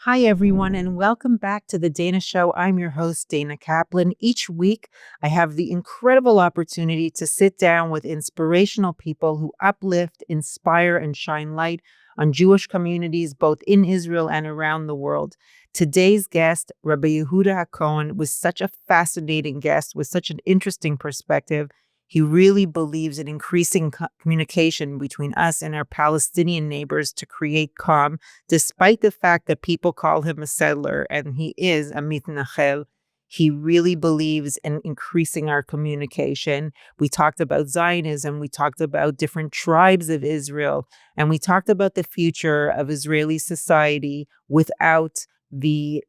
Hi, everyone, and welcome back to The Dana Show. I'm your host, Dana Kaplan. Each week, I have the incredible opportunity to sit down with inspirational people who uplift, inspire, and shine light on Jewish communities, both in Israel and around the world. Today's guest, Rabbi Yehuda HaKohen, was such a fascinating guest with such an interesting perspective. He really believes in increasing communication between us and our Palestinian neighbors to create calm, despite the fact that people call him a settler and he is a mitnachel. He really believes in increasing our communication. We talked about Zionism, we talked about different tribes of Israel, and we talked about the future of Israeli society without the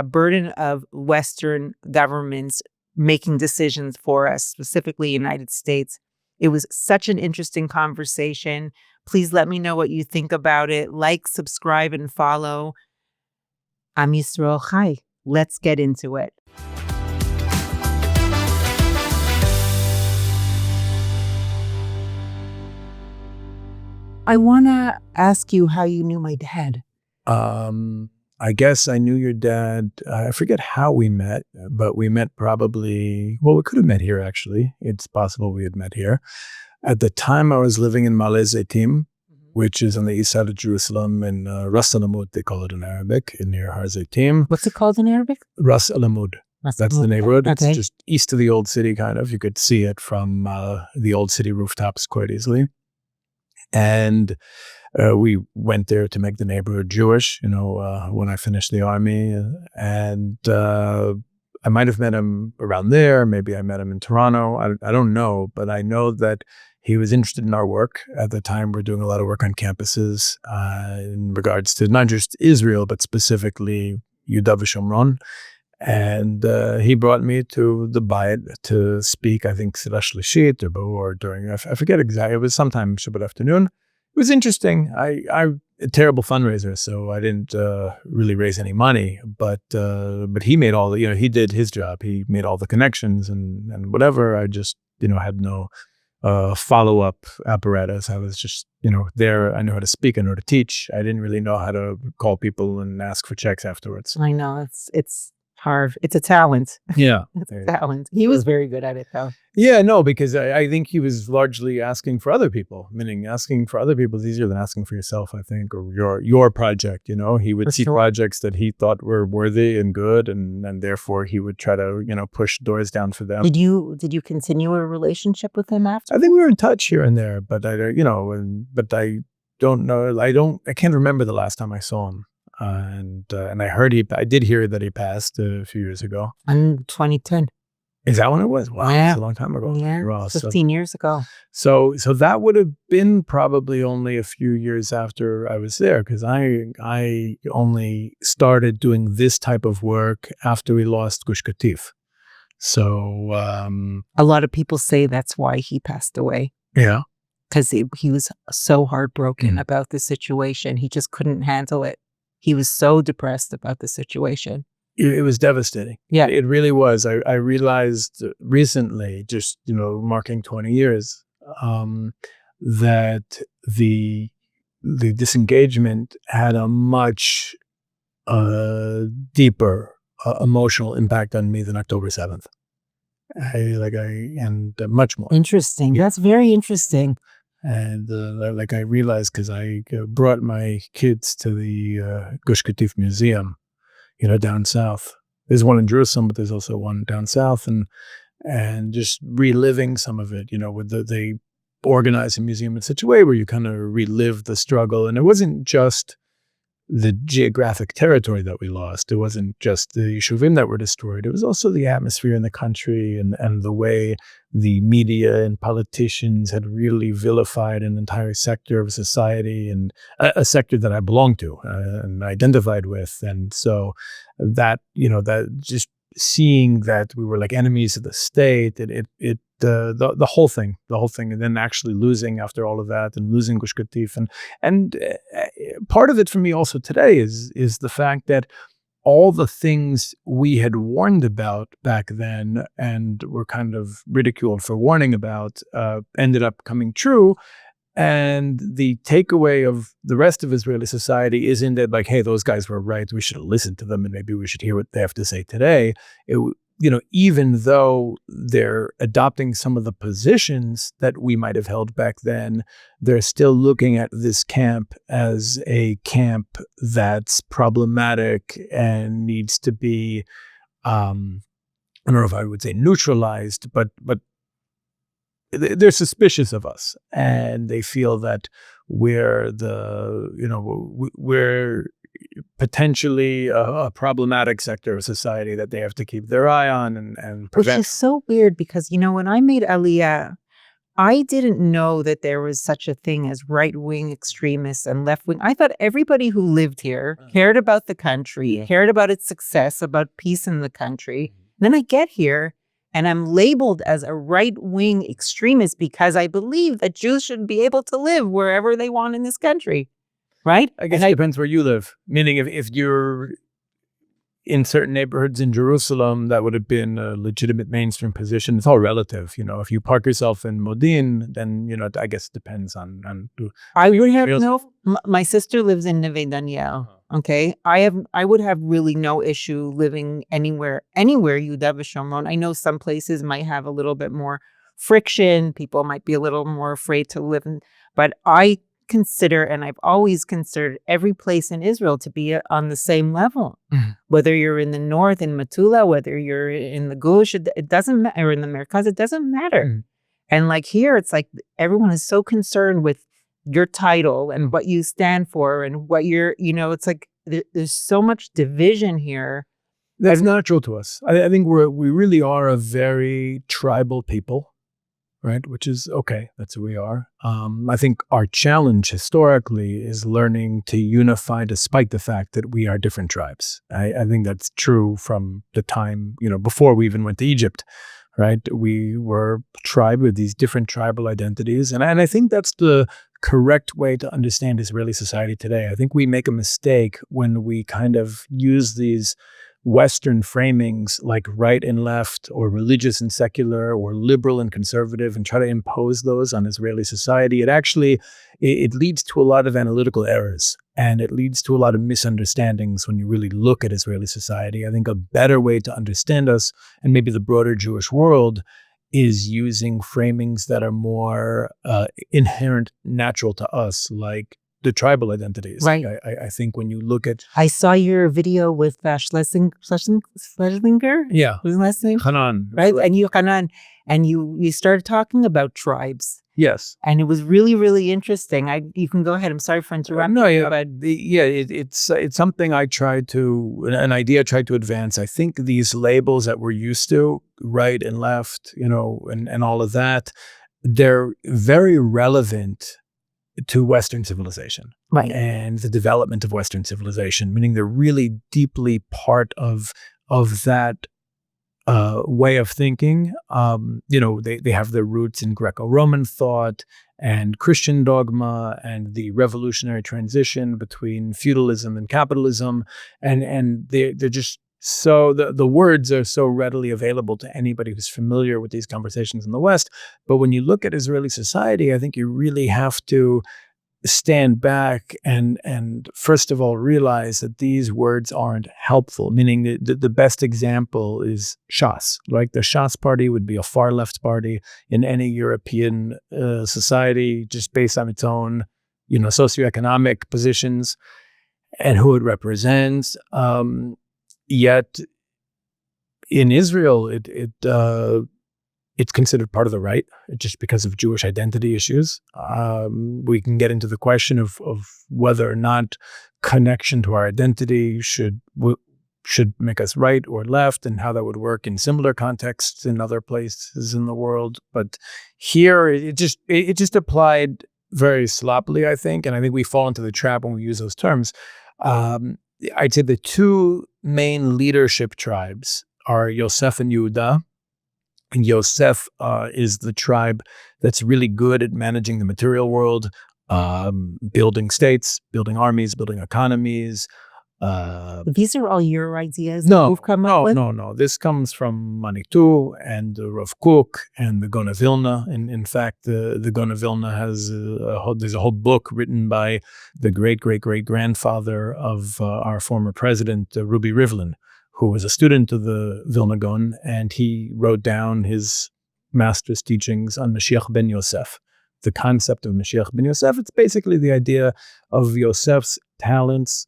burden of Western governments making decisions for us, specifically United States. It was such an interesting conversation. Please let me know what you think about it. Like, subscribe, and follow. I'm Yisrael Chai. Let's get into it. I want to ask you how you knew my dad. I guess I knew your dad. I forget how we met, but we met probably, well, we could have met here, actually. It's possible we had met here. At the time, I was living in Malé Zeytim, which is on the east side of Jerusalem, in Ras Al Amud, they call it in Arabic, near Har Zeytim. What's it called in Arabic? Ras Al Amud. That's the neighborhood. Okay. It's just east of the old city, kind of. You could see it from the old city rooftops quite easily. And we went there to make the neighborhood Jewish, when I finished the army. And I might have met him around there. Maybe I met him in Toronto. I don't know. But I know that he was interested in our work. At the time, we're doing a lot of work on campuses in regards to not just Israel, but specifically Yehuda v'Shomron. And he brought me to the Bayit to speak, I think, Sira Shlishit or during, I forget exactly, it was sometime Shabbat afternoon. It was interesting. I'm a terrible fundraiser, so I didn't really raise any money, but he made all the, he did his job. He made all the connections and whatever. I just, had no follow-up apparatus. I was just, there. I knew how to speak, I knew how to teach. I didn't really know how to call people and ask for checks afterwards. I know, it's hard. It's a talent. Yeah. It's a talent. He was very good at it, though. Yeah, no, because I think he was largely asking for other people, meaning asking for other people is easier than asking for yourself, I think, or your project, He would see projects that he thought were worthy and good, and therefore he would try to, push doors down for them. Did you continue a relationship with him after? I think we were in touch here and there, but I don't know. I can't remember the last time I saw him. And I did hear that he passed a few years ago. In 2010. Is that when it was? Wow, yeah. It's a long time ago. Yeah, 15 years ago. So that would have been probably only a few years after I was there, because I only started doing this type of work after we lost Gush Katif. So a lot of people say that's why he passed away. Yeah. Because he was so heartbroken about the situation. He just couldn't handle it. He was so depressed about the situation. It was devastating. Yeah. It really was. I realized recently, just, marking 20 years, that the disengagement had a much deeper emotional impact on me than October 7th. And much more. Interesting. That's very interesting. And I realized, because I brought my kids to the Gush Katif Museum, down south. There's one in Jerusalem, but there's also one down south, and just reliving some of it, they organize a museum in such a way where you kind of relive the struggle. And it wasn't just the geographic territory that we lost. It wasn't just the Yeshuvim that were destroyed. It was also the atmosphere in the country and the way the media and politicians had really vilified an entire sector of society, and a sector that I belonged to and identified with. And so that, that just seeing that we were like enemies of the state, the whole thing, and then actually losing after all of that, and losing Gush Katif, and part of it for me also today is the fact that all the things we had warned about back then and were kind of ridiculed for warning about ended up coming true. And the takeaway of the rest of Israeli society isn't that like, hey, those guys were right, we should have listened to them and maybe we should hear what they have to say today. Even though they're adopting some of the positions that we might have held back then, they're still looking at this camp as a camp that's problematic and needs to be, I don't know if I would say neutralized, but they're suspicious of us, and they feel that we're we're potentially a problematic sector of society that they have to keep their eye on and prevent. Which is so weird because, when I made Aliyah, I didn't know that there was such a thing as right-wing extremists and left-wing. I thought everybody who lived here cared about the country, cared about its success, about peace in the country. Then I get here and I'm labeled as a right-wing extremist because I believe that Jews should be able to live wherever they want in this country, right? I guess it depends where you live. Meaning if you're in certain neighborhoods in Jerusalem, that would have been a legitimate mainstream position. It's all relative. If you park yourself in Modin, then, I guess it depends on my sister lives in Neve Daniel. Okay. I would have really no issue living anywhere, Yehuda v'Shomron. I know some places might have a little bit more friction. People might be a little more afraid to live in, but I consider, and I've always considered every place in Israel to be on the same level. Whether you're in the north in Metula, whether you're in the Gush, it doesn't matter, or in the Merkaz, it doesn't matter. And like here, it's like everyone is so concerned with your title and what you stand for and what you're, it's like there's so much division here. That's natural to us. I think we really are a very tribal people. Right, which is okay. That's who we are. I think our challenge historically is learning to unify despite the fact that we are different tribes. I think that's true from the time, before we even went to Egypt, right? We were a tribe with these different tribal identities. And I think that's the correct way to understand Israeli society today. I think we make a mistake when we kind of use these Western framings like right and left, or religious and secular, or liberal and conservative, and try to impose those on Israeli society. It leads to a lot of analytical errors, and it leads to a lot of misunderstandings when you really look at Israeli society. I think a better way to understand us, and maybe the broader Jewish world, is using framings that are more inherent, natural to us, like the tribal identities. Right. I think when you look at... I saw your video with Schlesinger. Yeah. What's his last name? Hanan. Right. And you, Hanan, and you started talking about tribes. Yes. And it was really, really interesting. You can go ahead. I'm sorry for interrupting. No, yeah, but it's something an idea I tried to advance. I think these labels that we're used to, right and left, and all of that, they're very relevant to Western civilization, right, and the development of Western civilization, meaning they're really deeply part of that way of thinking. They have their roots in Greco-Roman thought and Christian dogma and the revolutionary transition between feudalism and capitalism, and they're just so the words are so readily available to anybody who's familiar with these conversations in the West. But when you look at Israeli society, I think you really have to stand back and first of all realize that these words aren't helpful, meaning the best example is Shas. Like the Shas party would be a far left party in any European society, just based on its own, socioeconomic positions and who it represents. Yet in Israel, it's considered part of the right, just because of Jewish identity issues. We can get into the question of whether or not connection to our identity should make us right or left, and how that would work in similar contexts in other places in the world. But here, it just applied very sloppily, I think, and I think we fall into the trap when we use those terms. I'd say the two main leadership tribes are Yosef and Yehuda. And Yosef is the tribe that's really good at managing the material world, building states, building armies, building economies, These are all your ideas No, you've come up with? no. This comes from Manitou and Rav Kook and the Gaon of Vilna. In fact, the Gaon of Vilna has there's a whole book written by the great-great-great-grandfather of our former president, Ruby Rivlin, who was a student of the Vilna Gaon, and he wrote down his master's teachings on Mashiach ben Yosef. The concept of Mashiach ben Yosef, it's basically the idea of Yosef's talents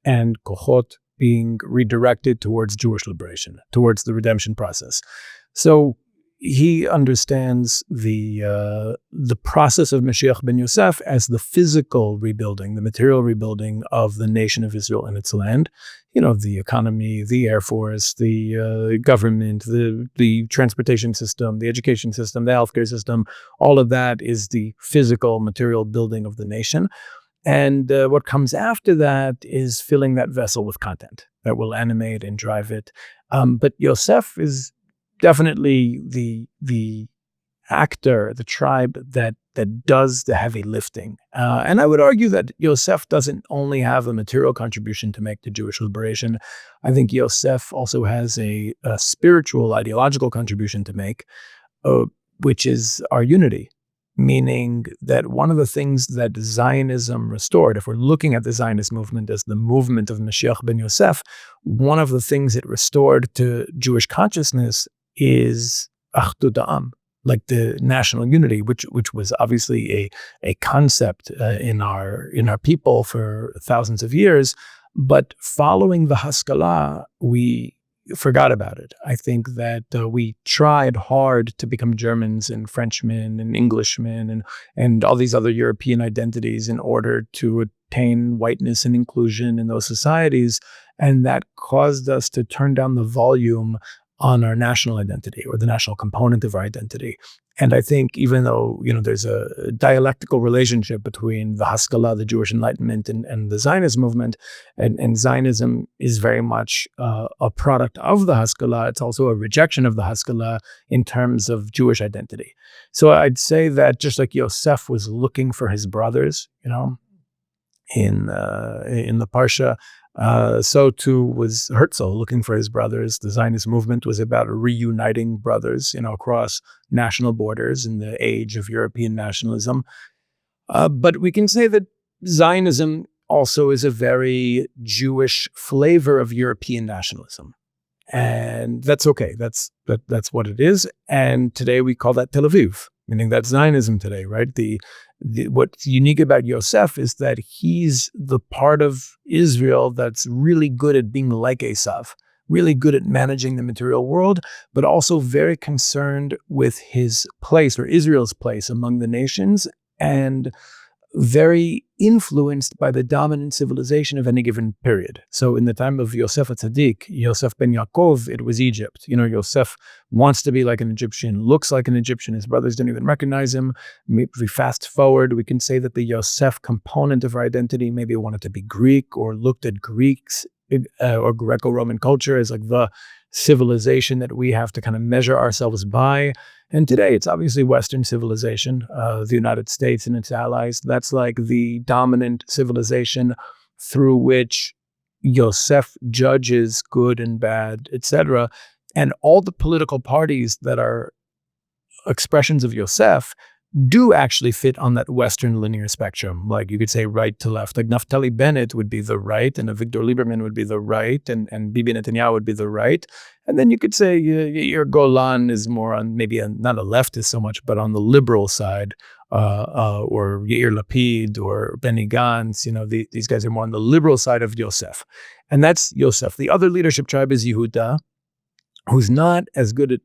and kohot being redirected towards Jewish liberation, towards the redemption process. So he understands the process of Mashiach ben Yosef as the physical rebuilding, the material rebuilding of the nation of Israel and its land. You know, the economy, the air force, the government, the transportation system, the education system, the healthcare system. All of that is the physical material building of the nation. And what comes after that is filling that vessel with content that will animate and drive it. But Yosef is definitely the actor, the tribe that does the heavy lifting. And I would argue that Yosef doesn't only have a material contribution to make to Jewish liberation. I think Yosef also has a spiritual, ideological contribution to make, which is our unity. Meaning that one of the things that Zionism restored, if we're looking at the Zionist movement as the movement of Mashiach ben Yosef, one of the things it restored to Jewish consciousness is Achdut Ha'am, like the national unity, which was obviously a concept in our people for thousands of years. But following the Haskalah, we forgot about it. I think that we tried hard to become Germans and Frenchmen and Englishmen and all these other European identities in order to attain whiteness and inclusion in those societies. And that caused us to turn down the volume on our national identity or the national component of our identity. And I think even though, there's a dialectical relationship between the Haskalah, the Jewish Enlightenment, and the Zionist movement, and Zionism is very much a product of the Haskalah, it's also a rejection of the Haskalah in terms of Jewish identity. So I'd say that just like Yosef was looking for his brothers, in the Parsha, so too was Herzl looking for his brothers. The Zionist movement was about reuniting brothers, across national borders in the age of European nationalism. But we can say that Zionism also is a very Jewish flavor of European nationalism. And that's okay. That's what it is. And today we call that Tel Aviv, meaning that's Zionism today, right? What's unique about Yosef is that he's the part of Israel that's really good at being like Esav, really good at managing the material world, but also very concerned with his place or Israel's place among the nations and very influenced by the dominant civilization of any given period. So in the time of Yosef HaTzadik, Yosef ben Yaakov, it was Egypt. Yosef wants to be like an Egyptian, looks like an Egyptian. His brothers don't even recognize him. If we fast forward, we can say that the Yosef component of our identity maybe wanted to be Greek or looked at Greeks or Greco-Roman culture as like the civilization that we have to kind of measure ourselves by. And today it's obviously Western civilization, the United States and its allies. That's like the dominant civilization through which Yosef judges good and bad, etc. And all the political parties that are expressions of Yosef do actually fit on that Western linear spectrum. Like you could say right to left. Like Naftali Bennett would be the right, and Avigdor Lieberman would be the right, and Bibi Netanyahu would be the right. And then you could say Yair Golan is more on maybe not a leftist so much, but on the liberal side, or Yair Lapid or Benny Gantz. These guys are more on the liberal side of Yosef. And that's Yosef. The other leadership tribe is Yehuda, who's not as good at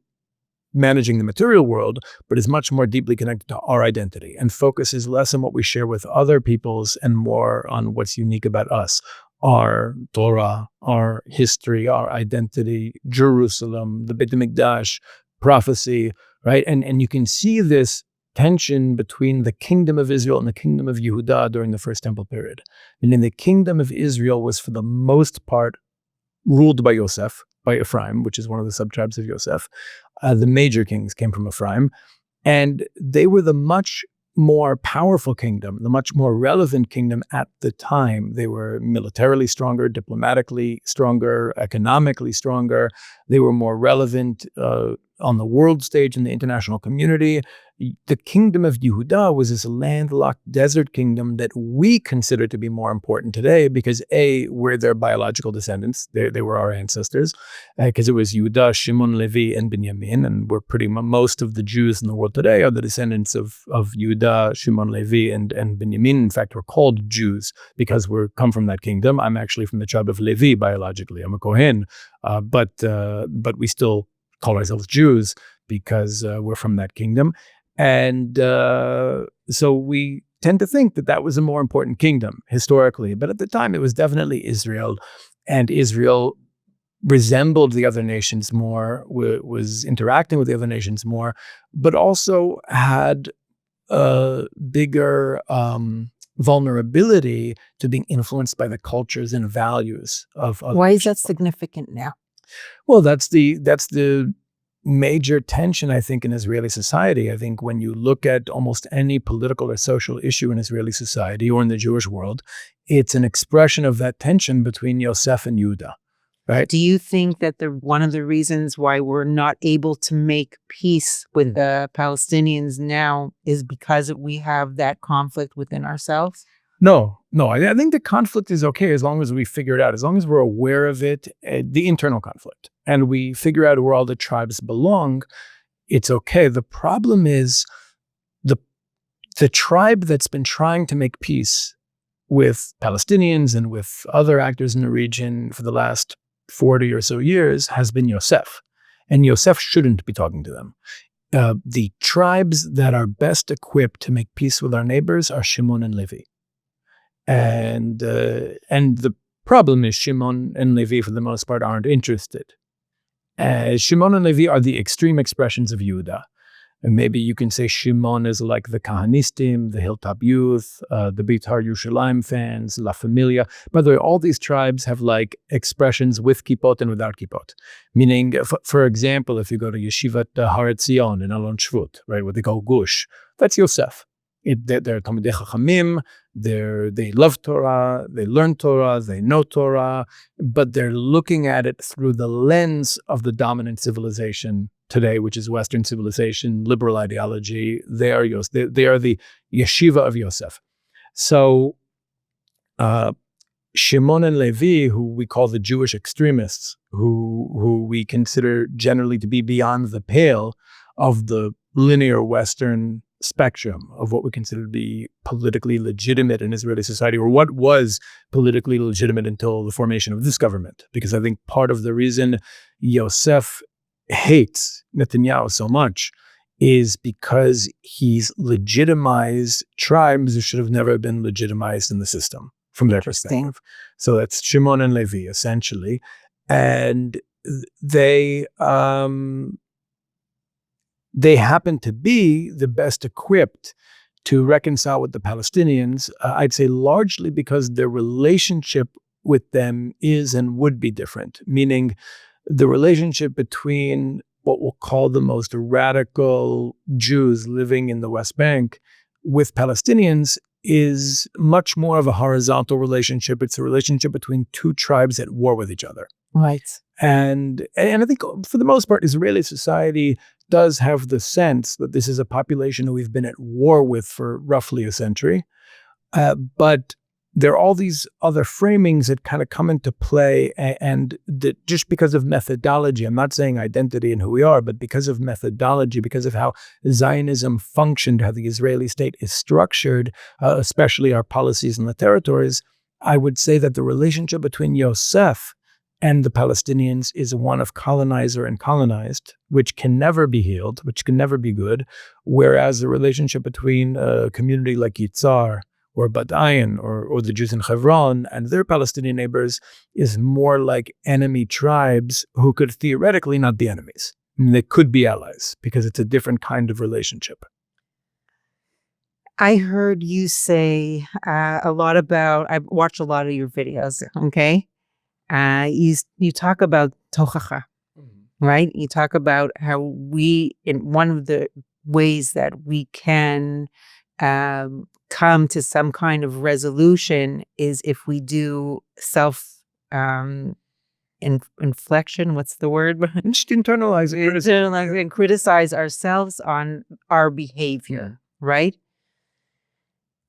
managing the material world, but is much more deeply connected to our identity and focuses less on what we share with other peoples and more on what's unique about us, our Torah, our history, our identity, Jerusalem, the Beit HaMikdash, prophecy, right? And you can see this tension between the kingdom of Israel and the kingdom of Yehuda during the First Temple period. And in the kingdom of Israel was for the most part ruled by Yosef, by Ephraim, which is one of the sub-tribes of Yosef. The major kings came from Ephraim, and they were the much more powerful kingdom, the much more relevant kingdom at the time. They were militarily stronger, diplomatically stronger, economically stronger. They were more relevant on the world stage in the international community. The kingdom of Yehuda was this landlocked desert kingdom that we consider to be more important today because A, we're their biological descendants. They were our ancestors because it was Yehuda, Shimon, Levi, and Binyamin. And we're most of the Jews in the world today are the descendants of Yehuda, Shimon, Levi, and Binyamin. In fact, we're called Jews because we come from that kingdom. I'm actually from the tribe of Levi biologically. I'm a Kohen, but we still call ourselves Jews because we're from that kingdom. And so we tend to think that that was a more important kingdom historically. But at the time, it was definitely Israel. And Israel resembled the other nations more, was interacting with the other nations more, but also had a bigger vulnerability to being influenced by the cultures and values of other. Why is that significant now? Well, that's the major tension, I think, in Israeli society. I think when you look at almost any political or social issue in Israeli society or in the Jewish world, it's an expression of that tension between Yosef and Yehuda, right? Do you think that one of the reasons why we're not able to make peace with the Palestinians now is because we have that conflict within ourselves? No. I think the conflict is okay as long as we figure it out, as long as we're aware of it, the internal conflict, and we figure out where all the tribes belong, it's okay. The problem is the tribe that's been trying to make peace with Palestinians and with other actors in the region for the last 40 or so years has been Yosef, and Yosef shouldn't be talking to them. The tribes that are best equipped to make peace with our neighbors are Shimon and Levi. And the problem is Shimon and Levi, for the most part, aren't interested. Shimon and Levi are the extreme expressions of Yehuda. And maybe you can say Shimon is like the Kahanistim, the Hilltop Youth, the Beitar Yerushalayim fans, La Familia. By the way, all these tribes have like expressions with kippot and without kippot. Meaning, for example, if you go to Yeshivat Har Etzion in Alon Shvut, right, what they call Gush, that's Yosef. They're Talmidei Chachamim, they love Torah, they learn Torah, they know Torah, but they're looking at it through the lens of the dominant civilization today, which is Western civilization, liberal ideology. They are the yeshiva of Yosef. So Shimon and Levi, who we call the Jewish extremists, who we consider generally to be beyond the pale of the linear Western spectrum of what we consider to be politically legitimate in Israeli society, or what was politically legitimate until the formation of this government. Because I think part of the reason Yosef hates Netanyahu so much is because he's legitimized tribes who should have never been legitimized in the system from their perspective. So that's Shimon and Levi, essentially. And they happen to be the best equipped to reconcile with the Palestinians, I'd say largely because their relationship with them is and would be different, meaning the relationship between what we'll call the most radical Jews living in the West Bank with Palestinians is much more of a horizontal relationship. It's a relationship between two tribes at war with each other. Right. And I think for the most part, Israeli society does have the sense that this is a population who we've been at war with for roughly a century. But there are all these other framings that kind of come into play, and that just because of methodology, I'm not saying identity and who we are, but because of methodology, because of how Zionism functioned, how the Israeli state is structured, especially our policies in the territories, I would say that the relationship between Yosef and the Palestinians is one of colonizer and colonized, which can never be healed, which can never be good, whereas the relationship between a community like Yitzhar or Bat Ayin or the Jews in Hebron and their Palestinian neighbors is more like enemy tribes who could theoretically not be enemies. I mean, they could be allies because it's a different kind of relationship. I heard you say a lot about, I've watched a lot of your videos, okay? You talk about tochacha, right? You talk about how in one of the ways that we can come to some kind of resolution is if we do self inflection. What's the word? Just internalize it. And criticize ourselves on our behavior, right?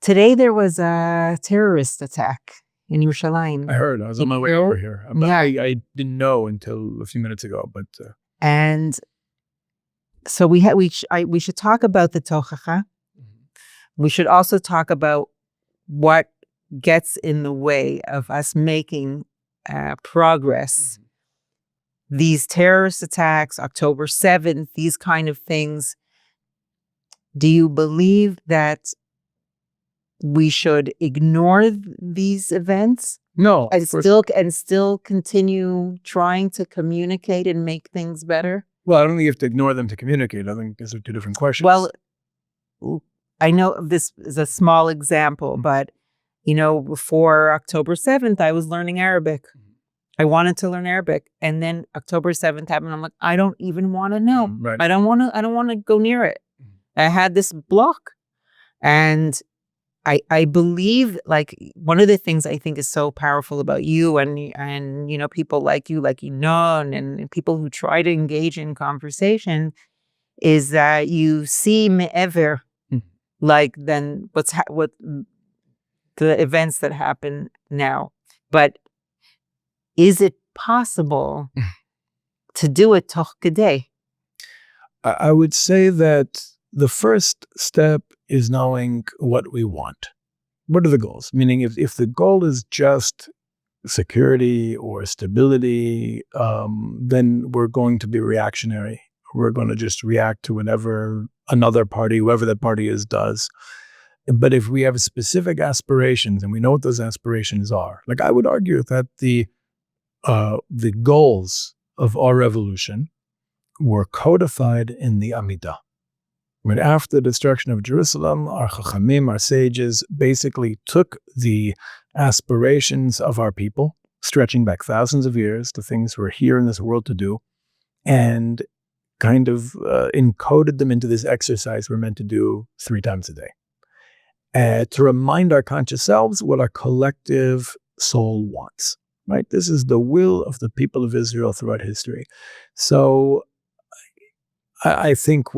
Today there was a terrorist attack in Yerushalayim. I heard. I was on my way over here. Yeah. I didn't know until a few minutes ago, but and so we should talk about the tochacha. We should also talk about what gets in the way of us making progress. These terrorist attacks, October 7th, these kind of things. Do you believe that we should ignore these events? No. And still continue trying to communicate and make things better? Well, I don't think you have to ignore them to communicate. I think these are two different questions. Well, I know this is a small example, but before October 7th, I was learning Arabic. I wanted to learn Arabic, and then October 7th happened. I'm like, I don't even want to know. Right. I don't want to go near it. I had this block, and I believe, like, one of the things I think is so powerful about you and people like you, like and people who try to engage in conversation, is that you see me'ever, like then what the events that happen now. But is it possible to do it toch kedei? I would say that the first step is knowing what we want. What are the goals? Meaning if the goal is just security or stability, then we're going to be reactionary. We're going to just react to whatever another party, whoever that party is, does. But if we have specific aspirations and we know what those aspirations are, like I would argue that the goals of our revolution were codified in the Amidah. Right after the destruction of Jerusalem, our Chachamim, our sages, basically took the aspirations of our people, stretching back thousands of years to things we're here in this world to do, and kind of encoded them into this exercise we're meant to do 3 times a day. To remind our conscious selves what our collective soul wants. Right? This is the will of the people of Israel throughout history. So I think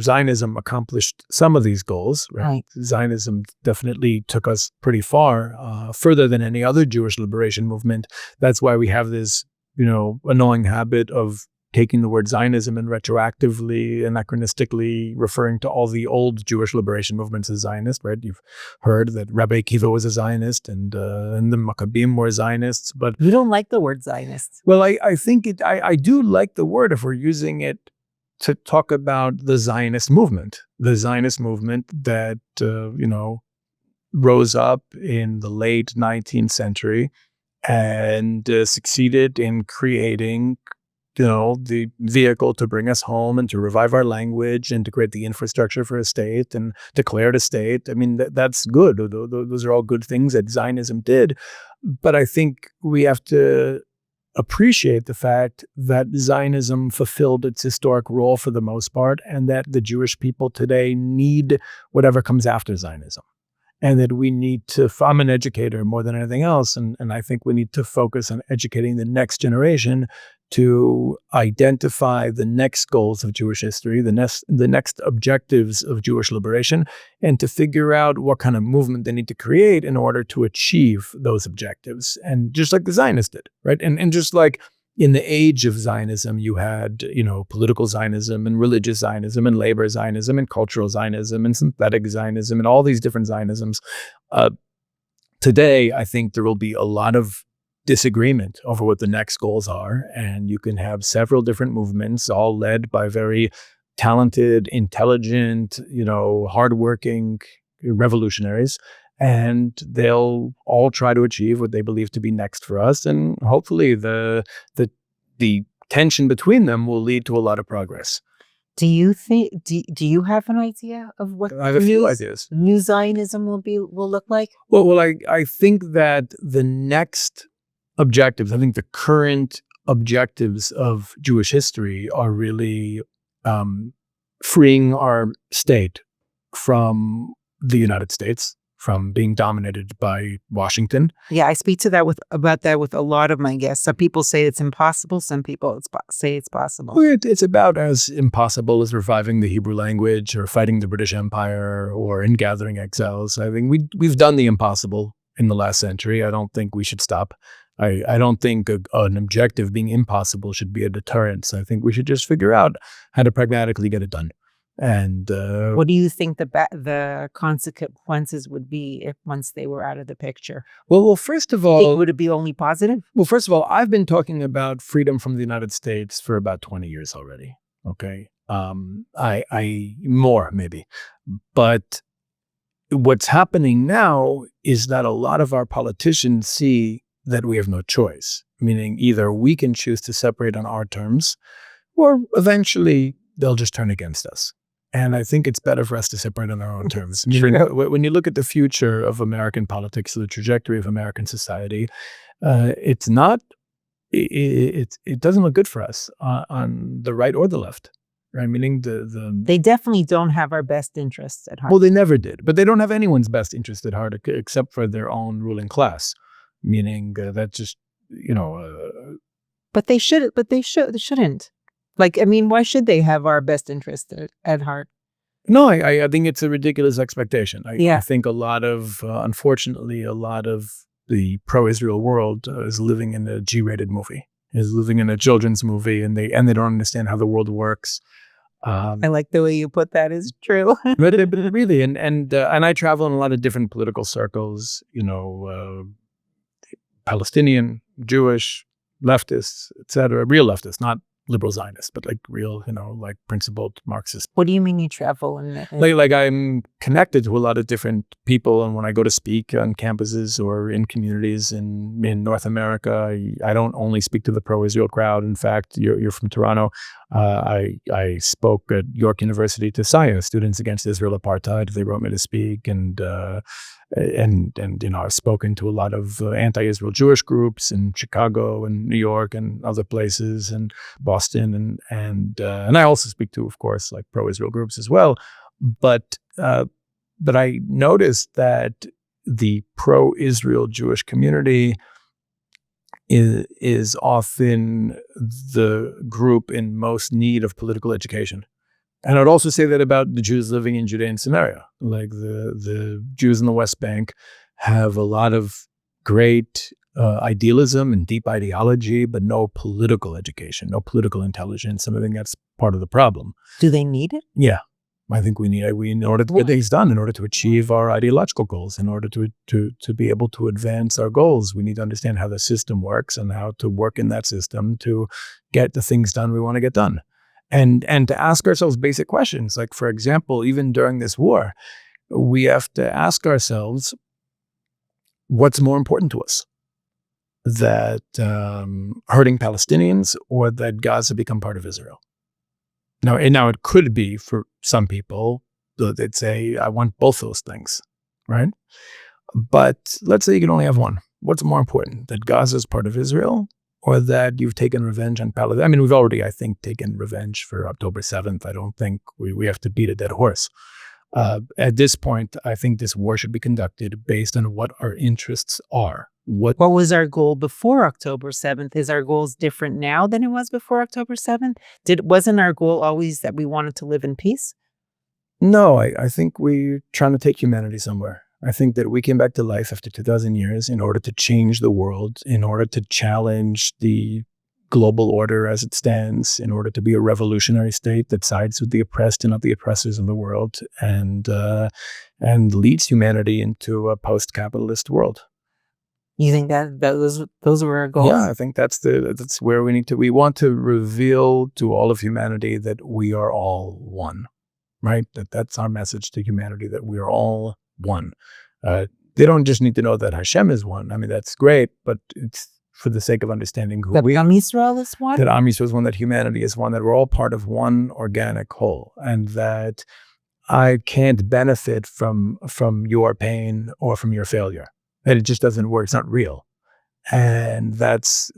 Zionism accomplished some of these goals. Right? Zionism definitely took us pretty far, further than any other Jewish liberation movement. That's why we have this, annoying habit of taking the word Zionism and retroactively, anachronistically referring to all the old Jewish liberation movements as Zionist, right? You've heard that Rabbi Akiva was a Zionist and the Maccabim were Zionists, but we don't like the word Zionist. Well, I think I do like the word if we're using it to talk about the Zionist movement that, rose up in the late 19th century and succeeded in creating the vehicle to bring us home and to revive our language and to create the infrastructure for a state and declare it a state. I mean, that's good. Those are all good things that Zionism did. But I think we have to appreciate the fact that Zionism fulfilled its historic role for the most part, and that the Jewish people today need whatever comes after Zionism. And that we need to, I'm an educator more than anything else, and I think we need to focus on educating the next generation to identify the next goals of Jewish history, the next objectives of Jewish liberation, and to figure out what kind of movement they need to create in order to achieve those objectives. And just like the Zionists did, right? And just like in the age of Zionism, you had, political Zionism and religious Zionism and labor Zionism and cultural Zionism and synthetic Zionism and all these different Zionisms. Today, I think there will be a lot of disagreement over what the next goals are. And you can have several different movements, all led by very talented, intelligent, hardworking revolutionaries. And they'll all try to achieve what they believe to be next for us. And hopefully the tension between them will lead to a lot of progress. Do you think, do you have an idea of what I have a few ideas. New Zionism will look like? Well, I think that the next objectives, I think the current objectives of Jewish history are really freeing our state from the United States from being dominated by Washington. Yeah, I speak to that about that with a lot of my guests. Some people say it's impossible. Some people say it's possible. It's about as impossible as reviving the Hebrew language or fighting the British Empire or ingathering exiles. I think we've done the impossible in the last century. I don't think we should stop. I don't think an objective being impossible should be a deterrent. I think we should just figure out how to pragmatically get it done. And what do you think the consequences would be if once they were out of the picture? Well, first of all, would it be only positive? Well, first of all, I've been talking about freedom from the United States for about 20 years already. Okay, I more maybe, but what's happening now is that a lot of our politicians see that we have no choice. Meaning, either we can choose to separate on our terms, or eventually they'll just turn against us. And I think it's better for us to separate on our own terms. When you look at the future of American politics, the trajectory of American society, it doesn't look good for us on the right or the left. Right? Meaning they definitely don't have our best interests at heart. Well, they never did, but they don't have anyone's best interest at heart except for their own ruling class. Meaning that just But they should. But they shouldn't. Like, I mean, why should they have our best interest at heart? No, I think it's a ridiculous expectation. Yeah. I think unfortunately, a lot of the pro-Israel world is living in a G-rated movie, is living in a children's movie, and they don't understand how the world works. I like the way you put that. Is true. but really, and I travel in a lot of different political circles. Palestinian, Jewish, leftists, etc. Real leftists, not liberal Zionists, but like real, like principled Marxists. What do you mean you travel? Like I'm connected to a lot of different people, and when I go to speak on campuses or in communities in North America, I don't only speak to the pro-Israel crowd. In fact, you're from Toronto. I spoke at York University to SIA, Students Against Israel Apartheid. They wrote me to speak, and I've spoken to a lot of anti-Israel Jewish groups in Chicago and New York and other places and Boston, and I also speak to, of course, like pro-Israel groups as well. But I noticed that the pro-Israel Jewish community is often the group in most need of political education. And I'd also say that about the Jews living in Judea and Samaria. Like the Jews in the West Bank have a lot of great idealism and deep ideology, but no political education, no political intelligence. And I think that's part of the problem. Do they need it? Yeah. I think we in order to get things done, in order to achieve our ideological goals, in order to be able to advance our goals, we need to understand how the system works and how to work in that system to get the things done we want to get done. And to ask ourselves basic questions. Like, for example, even during this war, we have to ask ourselves, what's more important to us? That hurting Palestinians or that Gaza become part of Israel? Now it could be for some people, they'd say, I want both those things, right? But let's say you can only have one. What's more important, that Gaza is part of Israel or that you've taken revenge on Palestine? I mean, we've already, I think, taken revenge for October 7th. I don't think we have to beat a dead horse. At this point, I think this war should be conducted based on what our interests are. What was our goal before October 7th? Is our goals different now than it was before October 7th? Wasn't our goal always that we wanted to live in peace? No, I think we're trying to take humanity somewhere. I think that we came back to life after 2,000 years in order to change the world, in order to challenge the global order as it stands, in order to be a revolutionary state that sides with the oppressed and not the oppressors of the world, and leads humanity into a post-capitalist world. You think that those were our goals? Yeah, I think that's where we want to reveal to all of humanity that we are all one, right? That's our message to humanity, that we are all one. They don't just need to know that Hashem is one. I mean, that's great, but it's for the sake of understanding who that Am Yisrael is one? That Am Yisrael is one, that humanity is one, that we're all part of one organic whole, and that I can't benefit from your pain or from your failure. That it just doesn't work. It's not real. And that's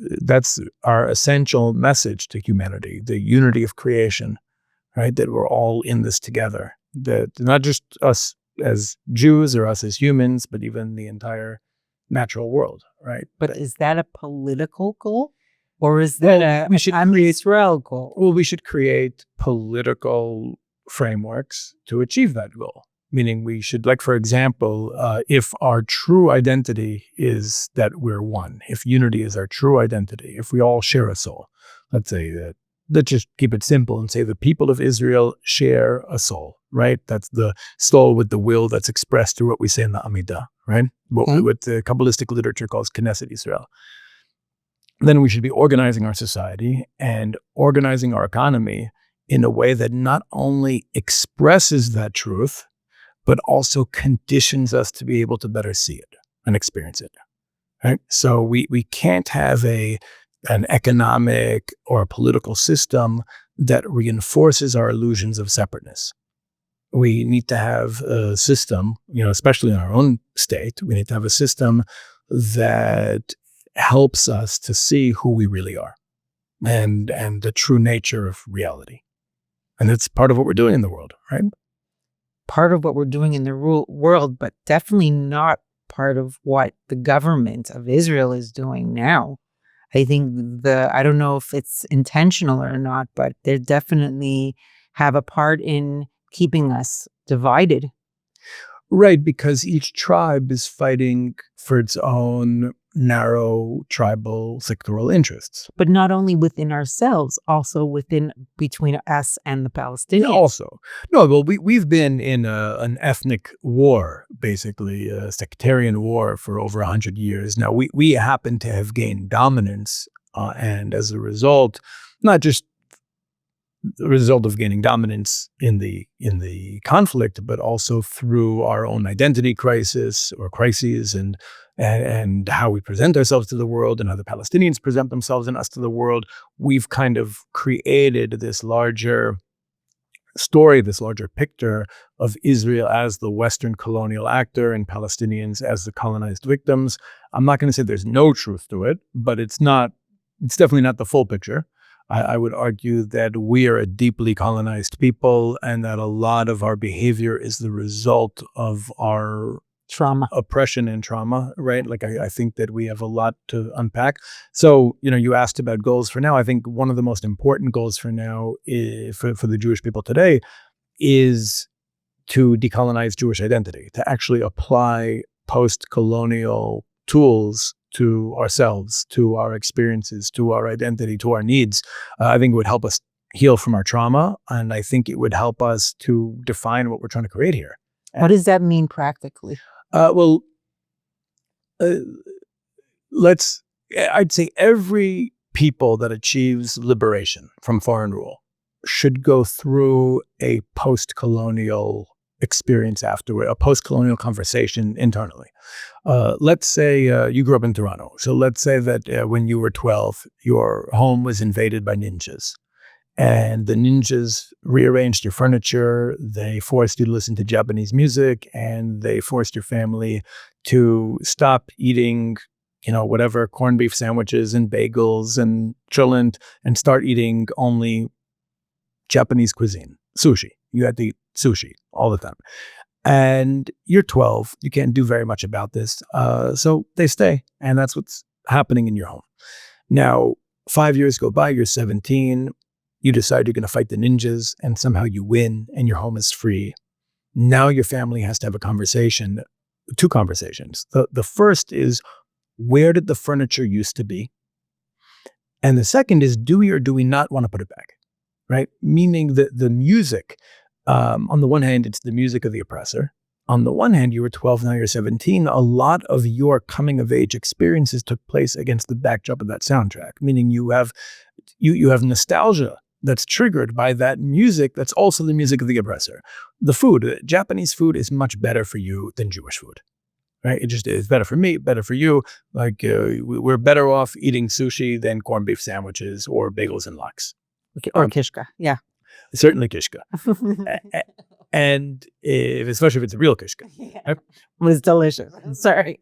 our essential message to humanity, the unity of creation, right? That we're all in this together. That not just us as Jews or us as humans, but even the entire natural world, right? But is that a political goal? Or is that an Israel goal? Well, we should create political frameworks to achieve that goal. Meaning we should, like, for example, if our true identity is that we're one, if unity is our true identity, if we all share a soul, let's say that, let's just keep it simple and say the people of Israel share a soul, right? That's the soul with the will that's expressed through what we say in the Amidah, right? What the Kabbalistic literature calls Knesset Israel. Then we should be organizing our society and organizing our economy in a way that not only expresses that truth, but also conditions us to be able to better see it and experience it, right? So we can't have an economic or a political system that reinforces our illusions of separateness. We need to have a system, especially in our own state, we need to have a system that helps us to see who we really are and the true nature of reality. And it's part of what we're doing in the world, right? Part of what we're doing in the world, but definitely not part of what the government of Israel is doing now. I think I don't know if it's intentional or not, but they definitely have a part in keeping us divided. Right, because each tribe is fighting for its own narrow tribal sectoral interests. But not only within ourselves, also between us and the Palestinians. Yeah, also. No, well, we've been in an ethnic war, basically, a sectarian war for over 100 years. Now, we happen to have gained dominance, and as a result, not just the result of gaining dominance in the conflict, but also through our own identity crisis or crises and how we present ourselves to the world and how the Palestinians present themselves and us to the world. We've kind of created this larger story, this larger picture of Israel as the Western colonial actor and Palestinians as the colonized victims. I'm not going to say there's no truth to it, but it's definitely not the full picture. I would argue that we are a deeply colonized people and that a lot of our behavior is the result of our trauma, oppression and trauma, right? Like I think that we have a lot to unpack. So, you asked about goals for now. I think one of the most important goals for now for the Jewish people today is to decolonize Jewish identity, to actually apply post-colonial tools to ourselves, to our experiences, to our identity, to our needs. I think it would help us heal from our trauma, and I think it would help us to define what we're trying to create here. What does that mean practically? I'd say every people that achieves liberation from foreign rule should go through a post-colonial experience afterward, a post-colonial conversation internally. Let's say you grew up in Toronto. So let's say that when you were 12, your home was invaded by ninjas. And the ninjas rearranged your furniture. They forced you to listen to Japanese music, and they forced your family to stop eating, whatever corned beef sandwiches and bagels and cholent, and start eating only Japanese cuisine, sushi. You had to eat sushi all the time. And you're 12. You can't do very much about this. So they stay. And that's what's happening in your home. Now, 5 years go by. You're 17. You decide you're going to fight the ninjas, and somehow you win, and your home is free. Now your family has to have a conversation, two conversations. The first is, where did the furniture used to be? And the second is, do we or do we not want to put it back? Right? Meaning that the music, on the one hand, it's the music of the oppressor. On the one hand, you were 12, now you're 17. A lot of your coming of age experiences took place against the backdrop of that soundtrack, meaning you have nostalgia that's triggered by that music that's also the music of the oppressor. The food, Japanese food is much better for you than Jewish food, right? It just is better for me, better for you. Like we're better off eating sushi than corned beef sandwiches or bagels and lox. Okay, or kishka, yeah. Certainly kishka. And especially if it's a real kishka. Yeah. Right? It was delicious. Sorry.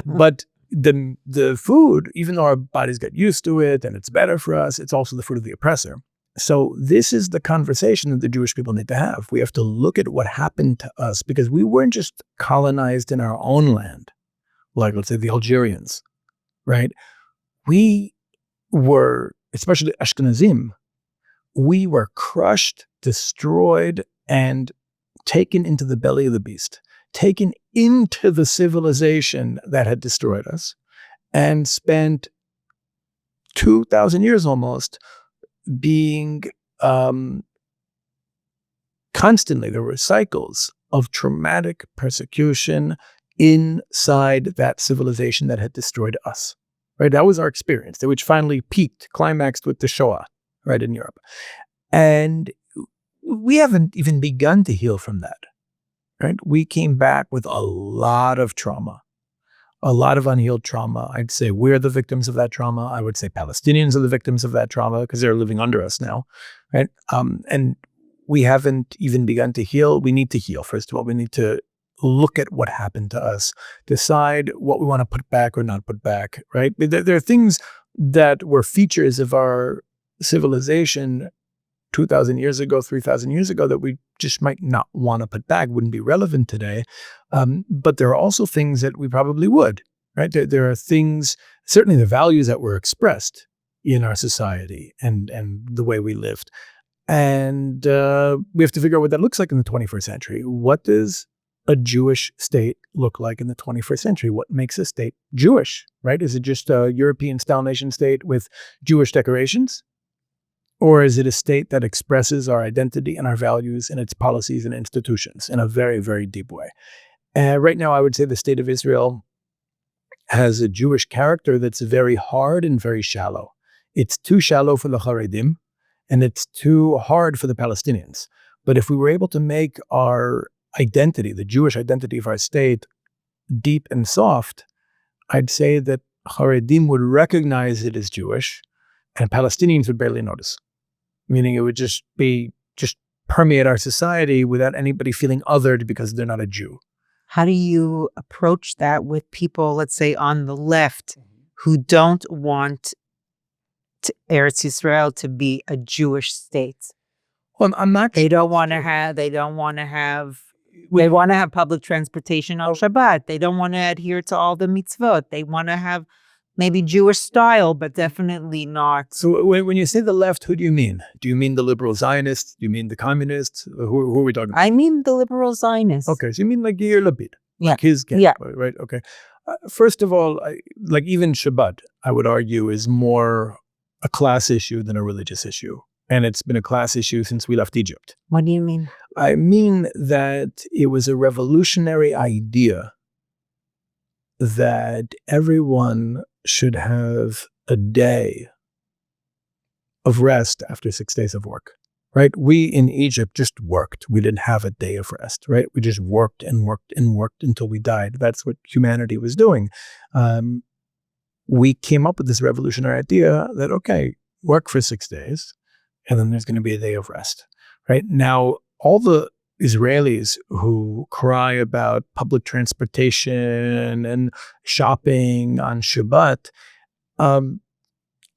But the food, even though our bodies get used to it and it's better for us, it's also the food of the oppressor. So this is the conversation that the Jewish people need to have. We have to look at what happened to us, because we weren't just colonized in our own land, like let's say the Algerians, right? We were, especially Ashkenazim, we were crushed, destroyed, and taken into the belly of the beast, taken into the civilization that had destroyed us, and spent 2,000 years almost being constantly, there were cycles of traumatic persecution inside that civilization that had destroyed us, right? That was our experience, which finally peaked, climaxed with the Shoah, right, in Europe. And we haven't even begun to heal from that, right? We came back with a lot of trauma, a lot of unhealed trauma. I'd say we're the victims of that trauma. I would say Palestinians are the victims of that trauma because they're living under us now, right? And we haven't even begun to heal. We need to heal. First of all, we need to look at what happened to us, decide what we want to put back or not put back, right? There are things that were features of our civilization 2,000 years ago, 3,000 years ago that we just might not want to put back, wouldn't be relevant today. But there are also things that we probably would, right? There are things, certainly the values that were expressed in our society and the way we lived. And we have to figure out what that looks like in the 21st century. What does a Jewish state look like in the 21st century? What makes a state Jewish, right? Is it just a European-style nation state with Jewish decorations? Or is it a state that expresses our identity and our values and its policies and institutions in a very, very deep way? Right now, I would say the state of Israel has a Jewish character that's very hard and very shallow. It's too shallow for the Haredim, and it's too hard for the Palestinians. But if we were able to make our identity, the Jewish identity of our state, deep and soft, I'd say that Haredim would recognize it as Jewish, and Palestinians would barely notice. Meaning it would just permeate our society without anybody feeling othered because they're not a Jew. How do you approach that with people, let's say, on the left who don't want Eretz Yisrael to be a Jewish state? Well, I'm not. They want to have public transportation on Shabbat. They don't want to adhere to all the mitzvot. They want to have maybe Jewish style, but definitely not. So when you say the left, who do you mean? Do you mean the liberal Zionists? Do you mean the communists? Who are we talking about? I mean the liberal Zionists. Okay, so you mean like Yair Lapid? Yeah. Like his camp, yeah. Right, okay. First of all, like even Shabbat, I would argue, is more a class issue than a religious issue. And it's been a class issue since we left Egypt. What do you mean? I mean that it was a revolutionary idea that everyone should have a day of rest after 6 days of work, right? We in Egypt just worked. We didn't have a day of rest, right? We just worked and worked and worked until we died. That's what humanity was doing. We came up with this revolutionary idea that, okay, work for 6 days, and then there's going to be a day of rest, right? Now, all the Israelis who cry about public transportation and shopping on Shabbat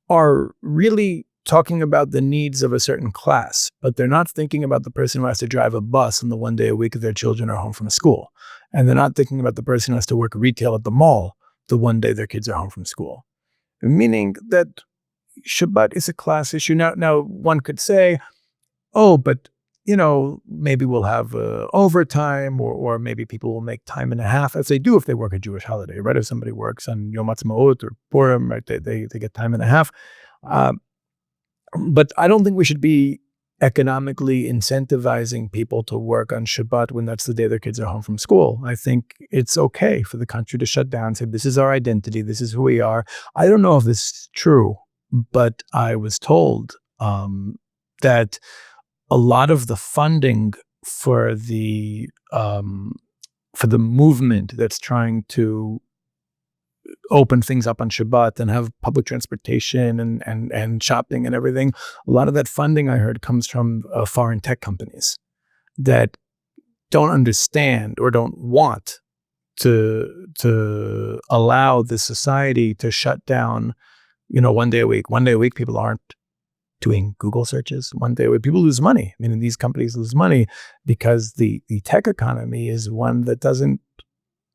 are really talking about the needs of a certain class, but they're not thinking about the person who has to drive a bus on the one day a week that their children are home from school. And they're not thinking about the person who has to work retail at the mall the one day their kids are home from school. Meaning that Shabbat is a class issue. Now one could say, oh, but maybe we'll have overtime, or maybe people will make time and a half, as they do if they work a Jewish holiday, right? If somebody works on Yom Ha'atzmaut or Purim, right, they get time and a half. But I don't think we should be economically incentivizing people to work on Shabbat when that's the day their kids are home from school. I think it's okay for the country to shut down and say, this is our identity, this is who we are. I don't know if this is true, but I was told that a lot of the funding for the movement that's trying to open things up on Shabbat and have public transportation and shopping and everything, a lot of that funding, I heard, comes from foreign tech companies that don't understand or don't want to allow the society to shut down, 1 day a week. 1 day a week, people aren't doing Google searches one day. Where people lose money. I mean, these companies lose money because the tech economy is one that doesn't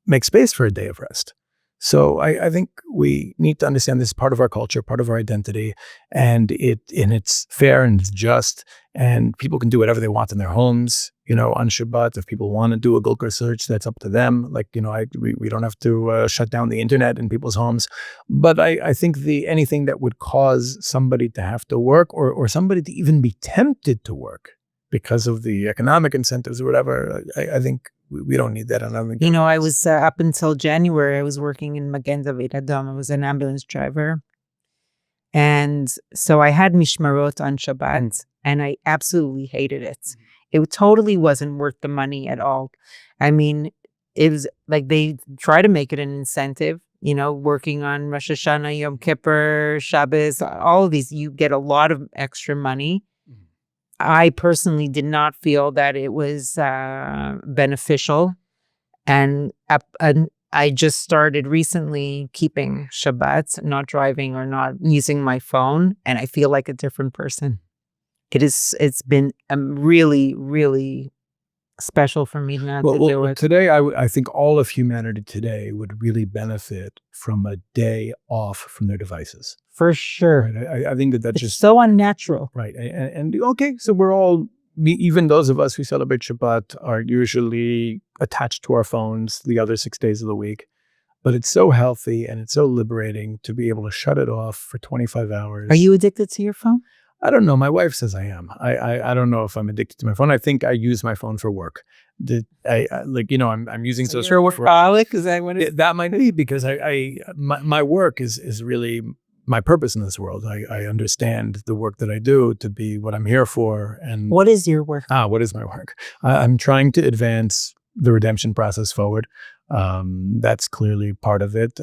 make space for a day of rest. So I think we need to understand this is part of our culture, part of our identity, and it's fair and it's just, and people can do whatever they want in their homes, on Shabbat. If people want to do a Google search, that's up to them. Like, we don't have to shut down the internet in people's homes. But I think anything that would cause somebody to have to work or somebody to even be tempted to work because of the economic incentives or whatever, I think we don't need that. And I think I was up until January, I was working in Magen David Adom. I was an ambulance driver. And so I had mishmarot on Shabbat, and I absolutely hated it. It totally wasn't worth the money at all. I mean, it was like they try to make it an incentive, working on Rosh Hashanah, Yom Kippur, Shabbos, all of these, you get a lot of extra money. I personally did not feel that it was beneficial. And I just started recently keeping Shabbat, not driving or not using my phone. And I feel like a different person. It's been really, really special for me not to do it. Today, I think all of humanity today would really benefit from a day off from their devices. For sure. Right? I think that's just so unnatural. Right. And okay, so we're all, even those of us who celebrate Shabbat are usually attached to our phones the other 6 days of the week. But it's so healthy and it's so liberating to be able to shut it off for 25 hours. Are you addicted to your phone? I don't know. My wife says I am. I don't know if I'm addicted to my phone. I think I use my phone for work. I'm using social. You're a workaholic? Is that what that might be because my work is really my purpose in this world. I understand the work that I do to be what I'm here for. And what is your work? What is my work? I'm trying to advance the redemption process forward. That's clearly part of it.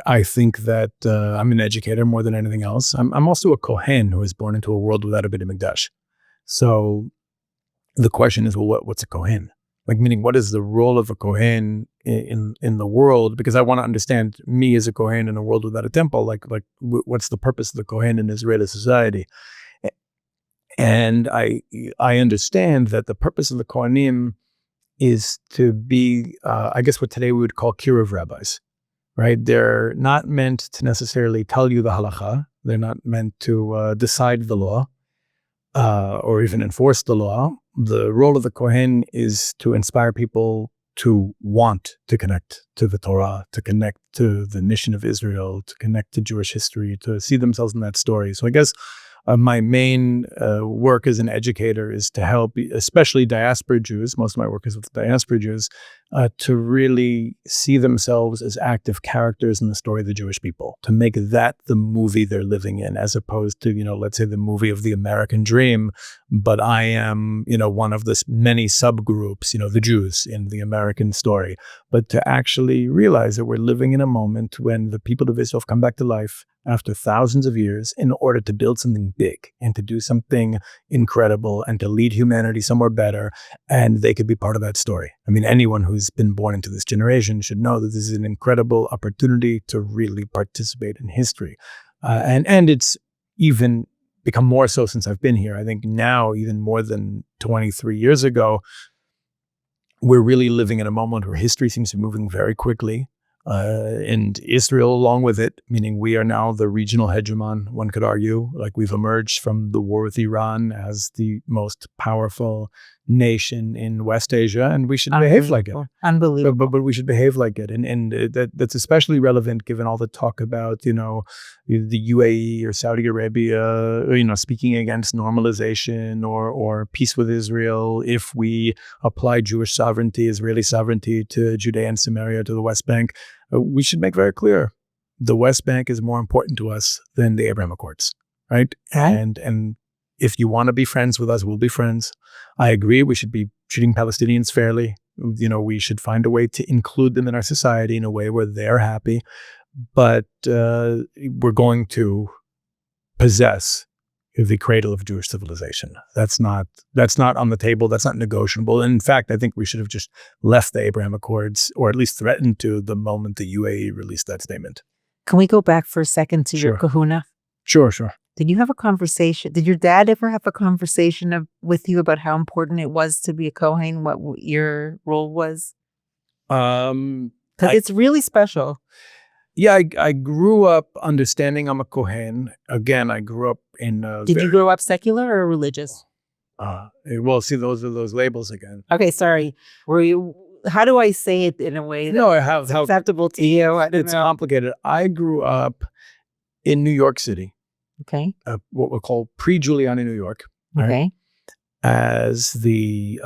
I think that I'm an educator more than anything else. I'm also a Kohen who was born into a world without a Beit HaMikdash. So the question is, well, what's a Kohen? Like, meaning, what is the role of a Kohen in the world? Because I want to understand me as a Kohen in a world without a temple. Like what's the purpose of the Kohen in Israeli society? And I understand that the purpose of the Kohanim is to be, I guess, what today we would call kiruv rabbis. Right? They're not meant to necessarily tell you the halacha. They're not meant to decide the law or even enforce the law. The role of the Kohen is to inspire people to want to connect to the Torah, to connect to the nation of Israel, to connect to Jewish history, to see themselves in that story. So I guess my main work as an educator is to help, especially diaspora Jews, most of my work is with diaspora Jews, to really see themselves as active characters in the story of the Jewish people, to make that the movie they're living in, as opposed to, let's say the movie of the American dream, but I am, one of the many subgroups, the Jews in the American story, but to actually realize that we're living in a moment when the people of Israel have come back to life after thousands of years in order to build something big and to do something incredible and to lead humanity somewhere better. And they could be part of that story. I mean, anyone who's been born into this generation should know that this is an incredible opportunity to really participate in history. And it's even become more so since I've been here. I think now, even more than 23 years ago, we're really living in a moment where history seems to be moving very quickly. And Israel along with it, meaning we are now the regional hegemon, one could argue, like we've emerged from the war with Iran as the most powerful nation in West Asia, and we should behave like it. Unbelievable. But we should behave like it. And that's especially relevant given all the talk about, the UAE or Saudi Arabia, speaking against normalization or peace with Israel if we apply Jewish sovereignty, Israeli sovereignty to Judea and Samaria, to the West Bank. We should make very clear the West Bank is more important to us than the Abraham Accords, right? And if you want to be friends with us, we'll be friends. I agree we should be treating Palestinians fairly. We should find a way to include them in our society in a way where they're happy. But we're going to possess the cradle of Jewish civilization. That's not on the table. That's not negotiable. And in fact, I think we should have just left the Abraham Accords, or at least threatened to, the moment the UAE released that statement. Can we go back for a second to your kahuna? Sure. Did you have a conversation? Did your dad ever have a conversation with you about how important it was to be a Kohen, what your role was? Because it's really special. Yeah, I grew up understanding I'm a Kohen. Again, I grew up in. Did you grow up secular or religious? Well, see, those are those labels again. Okay, sorry. Were you? How do I say it in a way that's acceptable to you? It's complicated. I grew up in New York City. Okay. What we'll call pre-Giuliani New York. Okay. Right? As the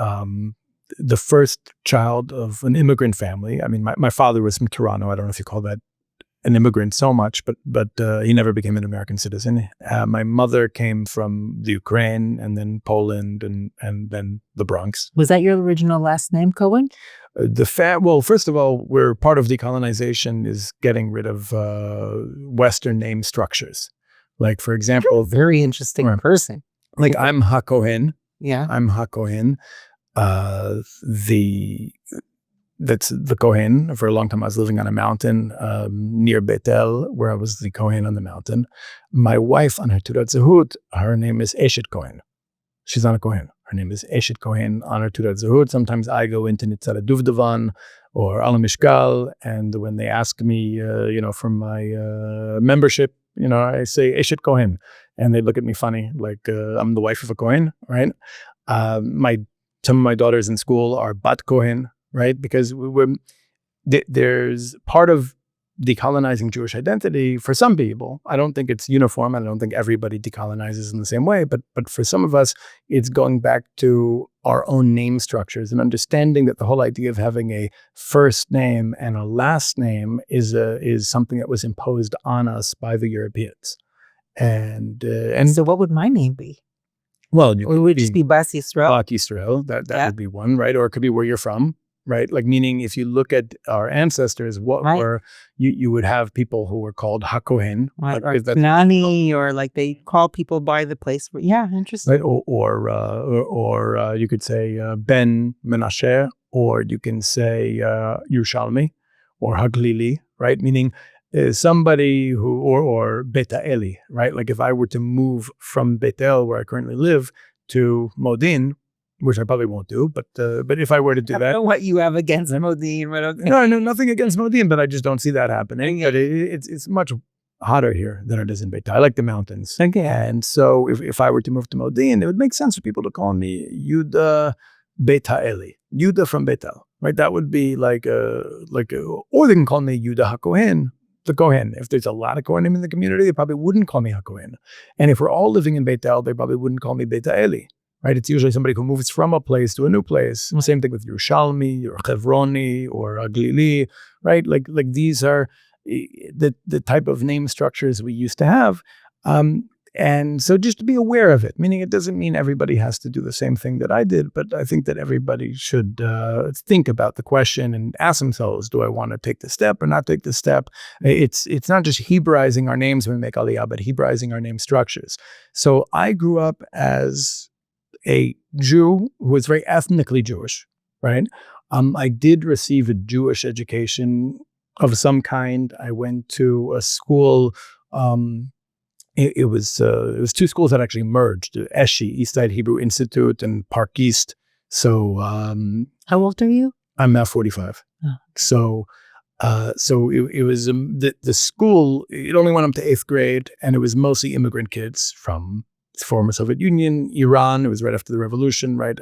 first child of an immigrant family. I mean, my father was from Toronto. I don't know if you call that an immigrant so much, but he never became an American citizen. My mother came from the Ukraine and then Poland and then the Bronx. Was that your original last name, Cohen? Well, first of all, we're part of decolonization is getting rid of Western name structures. Like, for example, you're a very interesting person. Like, I'm HaKohen. Yeah, I'm HaKohen. That's the Kohen. For a long time, I was living on a mountain near Bethel, where I was the Kohen on the mountain. My wife, on her Teudat Zehut, her name is Eshet Kohen. She's not a Kohen. Her name is Eshet Kohen on her Teudat Zehut. Sometimes I go into Nitzara Duvdevan or Al Mishkal, and when they ask me, from my membership, I say Eshet Kohen, and they look at me funny, like I'm the wife of a Kohen, right? Some of my daughters in school are Bat Kohen. Right, because there's part of decolonizing Jewish identity for some people. I don't think it's uniform. I don't think everybody decolonizes in the same way. But for some of us, it's going back to our own name structures and understanding that the whole idea of having a first name and a last name is something that was imposed on us by the Europeans. And so, what would my name be? Well, it would just be Bas Yisrael. Bas Yisrael. That would be one, right? Or it could be where you're from. Right, like meaning if you look at our ancestors, what were you would have people who were called HaKohen, right, or Nani, or like they call people by the place. Interesting. Right, or you could say Ben Menashe, or you can say Yerushalmi, or Haglili, right? Meaning somebody who or Beta Eli, right? Like if I were to move from Bethel, where I currently live, to Modin, which I probably won't do, but if I were to do that, I don't know what you have against Modin, but okay. No, nothing against Modin, but I just don't see that happening. But it's much hotter here than it is in Beit. I like the mountains, and so if I were to move to Modin, it would make sense for people to call me Yehuda Beit Eli, Yehuda from Bethel, right? That would be or they can call me Yehuda HaKohen, the Kohen. If there's a lot of Kohanim in the community, they probably wouldn't call me HaKohen, and if we're all living in Bethel, they probably wouldn't call me Beit Eli. Right, it's usually somebody who moves from a place to a new place. Same thing with Yerushalmi or Chevroni or Aglili, right? Like these are the type of name structures we used to have. And so just to be aware of it, meaning it doesn't mean everybody has to do the same thing that I did, but I think that everybody should think about the question and ask themselves, do I want to take the step or not take the step? It's not just Hebraizing our names when we make Aliyah, but Hebraizing our name structures. So I grew up as a Jew who was very ethnically Jewish, right? I did receive a Jewish education of some kind. I went to a school. It was two schools that actually merged: Eshi, Eastside Hebrew Institute, and Park East. So, how old are you? I'm now 45. Oh. So it was the school. It only went up to 8th grade, and it was mostly immigrant kids from former Soviet Union, Iran. It was right after the revolution, right?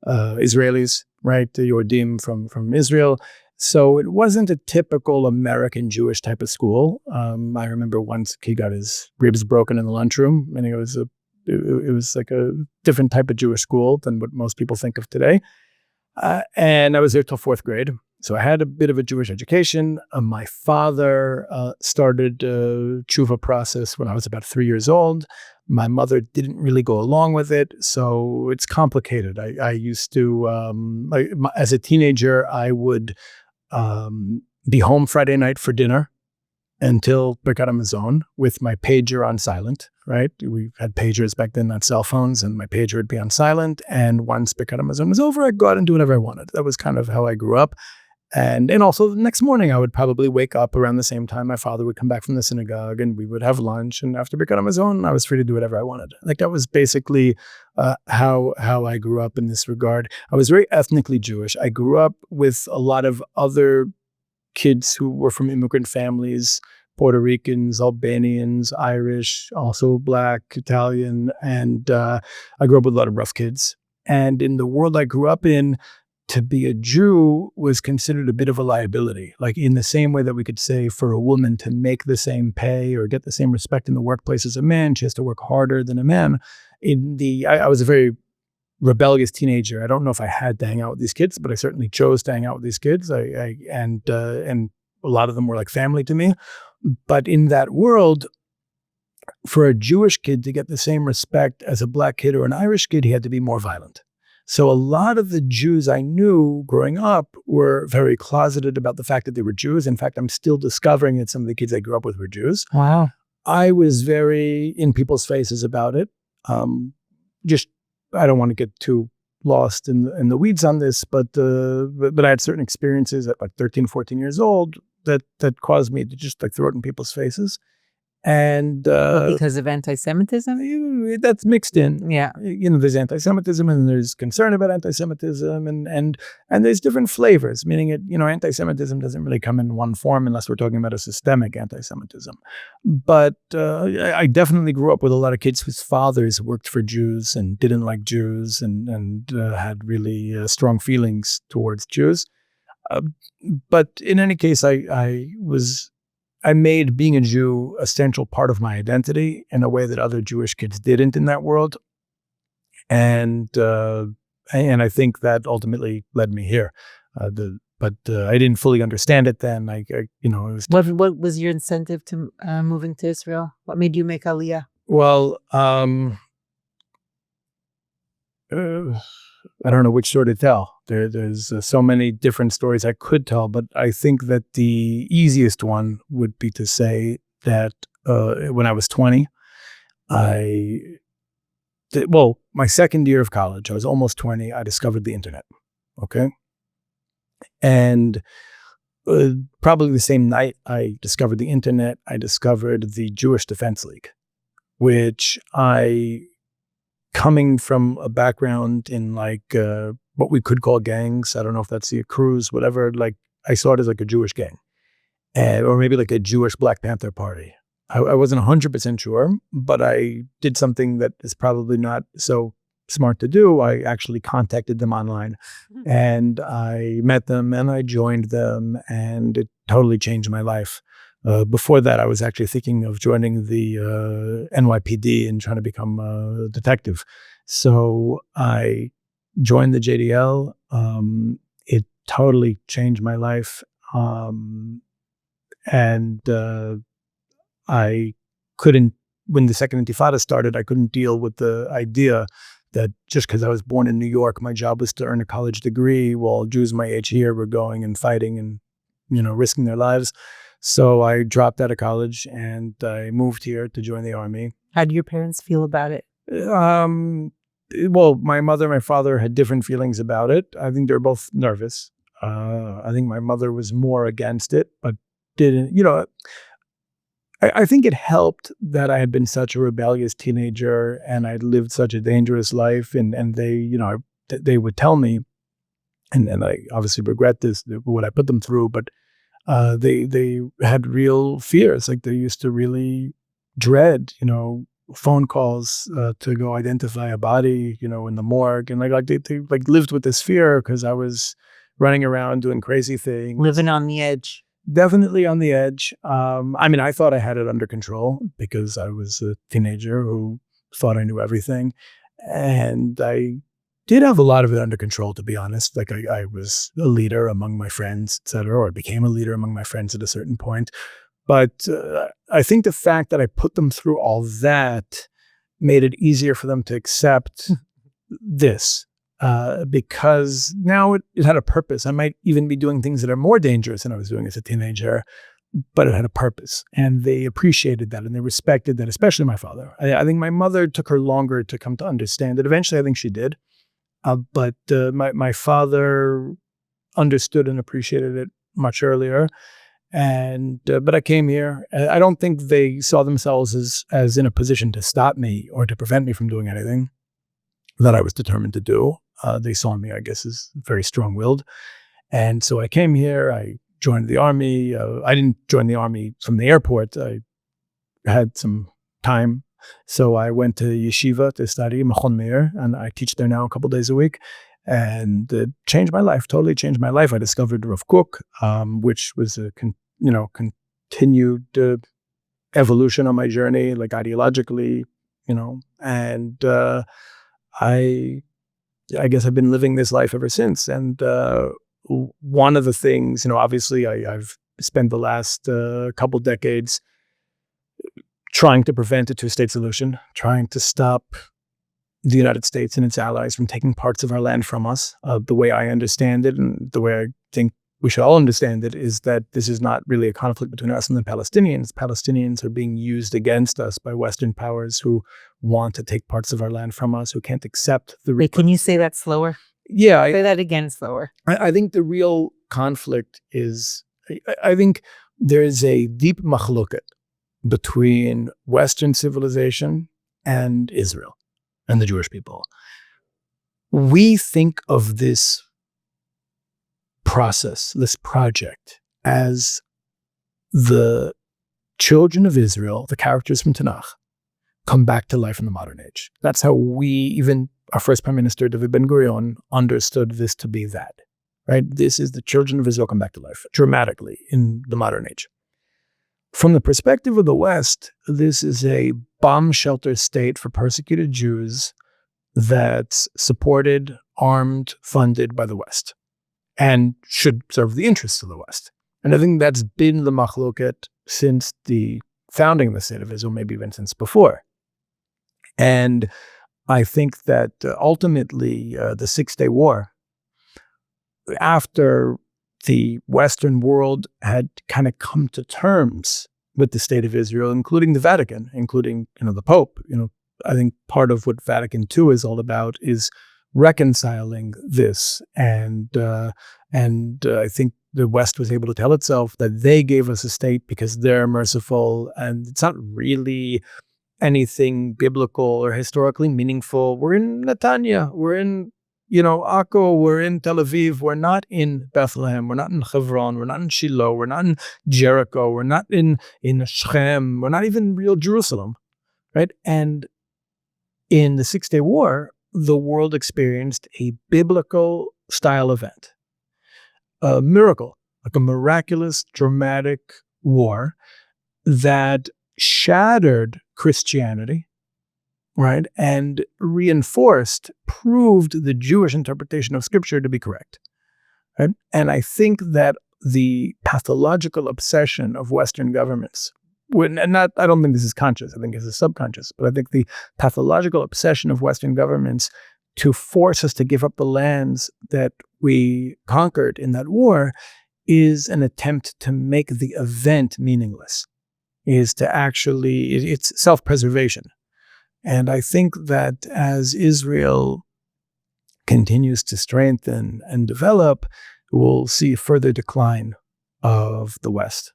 Israelis, right? The Yordim from Israel. So it wasn't a typical American Jewish type of school. I remember once he got his ribs broken in the lunchroom, and it was like a different type of Jewish school than what most people think of today. And I was there till 4th grade. So I had a bit of a Jewish education. My father started a tshuva process when I was about 3 years old. My mother didn't really go along with it, so it's complicated. I used to, as a teenager, I would be home Friday night for dinner until Birkat Hamazon with my pager on silent, right? We had pagers back then, not cell phones, and my pager would be on silent. And once Birkat Hamazon was over, I'd go out and do whatever I wanted. That was kind of how I grew up. And also the next morning, I would probably wake up around the same time my father would come back from the synagogue, and we would have lunch. And after being on his own, I was free to do whatever I wanted. Like that was basically how I grew up in this regard. I was very ethnically Jewish. I grew up with a lot of other kids who were from immigrant families, Puerto Ricans, Albanians, Irish, also Black, Italian. And I grew up with a lot of rough kids. And in the world I grew up in, to be a Jew was considered a bit of a liability. Like in the same way that we could say for a woman to make the same pay or get the same respect in the workplace as a man, she has to work harder than a man. I was a very rebellious teenager. I don't know if I had to hang out with these kids, but I certainly chose to hang out with these kids. And a lot of them were like family to me. But in that world, for a Jewish kid to get the same respect as a Black kid or an Irish kid, he had to be more violent. So a lot of the Jews I knew growing up were very closeted about the fact that they were Jews. In fact, I'm still discovering that some of the kids I grew up with were Jews. Wow. I was very in people's faces about it. I don't want to get too lost in the weeds on this, but I had certain experiences at like 13, 14 years old that caused me to just like throw it in people's faces. And because of anti-Semitism? That's mixed in. Yeah. There's anti-Semitism and there's concern about anti-Semitism and there's different flavors, meaning anti-Semitism doesn't really come in one form unless we're talking about a systemic anti-Semitism. But I definitely grew up with a lot of kids whose fathers worked for Jews and didn't like Jews and had really strong feelings towards Jews. But in any case, I made being a Jew a central part of my identity in a way that other Jewish kids didn't in that world. And I think that ultimately led me here. But I didn't fully understand it then. It was. What was your incentive to moving to Israel? What made you make Aliyah? Well, I don't know which story to tell. There's so many different stories I could tell, but I think that the easiest one would be to say that when I was 20, my second year of college, I was almost 20, I discovered the internet, okay? And probably the same night I discovered the internet, I discovered the Jewish Defense League, which coming from a background in what we could call gangs, I don't know if that's the crews, whatever, I saw it as like a Jewish gang, or maybe like a Jewish Black Panther Party. I wasn't 100% sure, but I did something that is probably not so smart to do. I actually contacted them online and I met them and I joined them, and it totally changed my life. Before that, I was actually thinking of joining the NYPD and trying to become a detective. So I joined the JDL. It totally changed my life. I couldn't, when the second Intifada started, I couldn't deal with the idea that just because I was born in New York, my job was to earn a college degree while Jews my age here were going and fighting and, risking their lives. So I dropped out of college and I moved here to join the army. How do your parents feel about it? Well, my mother and my father had different feelings about it. I think they're both nervous. I think my mother was more against it, but didn't, I think it helped that I had been such a rebellious teenager and I'd lived such a dangerous life, and they, they would tell me, and I obviously regret this, what I put them through, but they had real fears. Like they used to really dread, phone calls to go identify a body, in the morgue, and they lived with this fear because I was running around doing crazy things, living on the edge. Definitely on the edge. I thought I had it under control because I was a teenager who thought I knew everything, and I did have a lot of it under control, to be honest. I was a leader among my friends, et cetera, or I became a leader among my friends at a certain point. But I think the fact that I put them through all that made it easier for them to accept this, because now it had a purpose. I might even be doing things that are more dangerous than I was doing as a teenager, but it had a purpose. And they appreciated that and they respected that, especially my father. I think my mother took her longer to come to understand it. Eventually, I think she did. But my father understood and appreciated it much earlier. But I came here. I don't think they saw themselves as in a position to stop me or to prevent me from doing anything that I was determined to do. They saw me, I guess, as very strong-willed. And so I came here. I joined the army. I didn't join the army from the airport. I had some time. So I went to yeshiva to study, Machon Meir, and I teach there now a couple days a week. And it changed my life, totally changed my life. I discovered Rav Kook, which was a continued evolution on my journey, like ideologically, and I guess I've been living this life ever since. And one of the things, obviously I've spent the last couple decades trying to prevent a two-state solution, trying to stop the United States and its allies from taking parts of our land from us. The way I understand it, and the way I think we should all understand it, is that this is not really a conflict between us and the Palestinians. Palestinians are being used against us by Western powers who want to take parts of our land from us, who can't accept the... Wait, can you say that slower? Yeah. Say that again slower. I think the real conflict is, I think there is a deep machloket between Western civilization and Israel and the Jewish people. We think of this process, this project, as the children of Israel, the characters from Tanakh, come back to life in the modern age. That's how even our first Prime Minister, David Ben-Gurion, understood this to be that, right? This is the children of Israel come back to life dramatically in the modern age. From the perspective of the West, this is a bomb shelter state for persecuted Jews that's supported, armed, funded by the West, and should serve the interests of the West. And I think that's been the machloket since the founding of the State of Israel, maybe even since before. And I think that ultimately the Six-Day War, after the Western world had kind of come to terms with the State of Israel, including the Vatican, including the Pope, I think part of what Vatican II is all about is reconciling this, and I think the West was able to tell itself that they gave us a state because they're merciful, and it's not really anything biblical or historically meaningful. We're in Netanya, we're in Akko, we're in Tel Aviv, we're not in Bethlehem, we're not in Hebron, we're not in Shiloh, we're not in Jericho, we're not in Shechem, we're not even real Jerusalem, right? And in the Six-Day War, the world experienced a biblical style event, a miracle, like a miraculous, dramatic war that shattered Christianity, right, and proved the Jewish interpretation of Scripture to be correct, right? And I think that the pathological obsession of Western governments, I don't think this is conscious, I think this is subconscious, but I think the pathological obsession of Western governments to force us to give up the lands that we conquered in that war is an attempt to make the event meaningless, it's self-preservation. And I think that as Israel continues to strengthen and develop, we'll see a further decline of the West.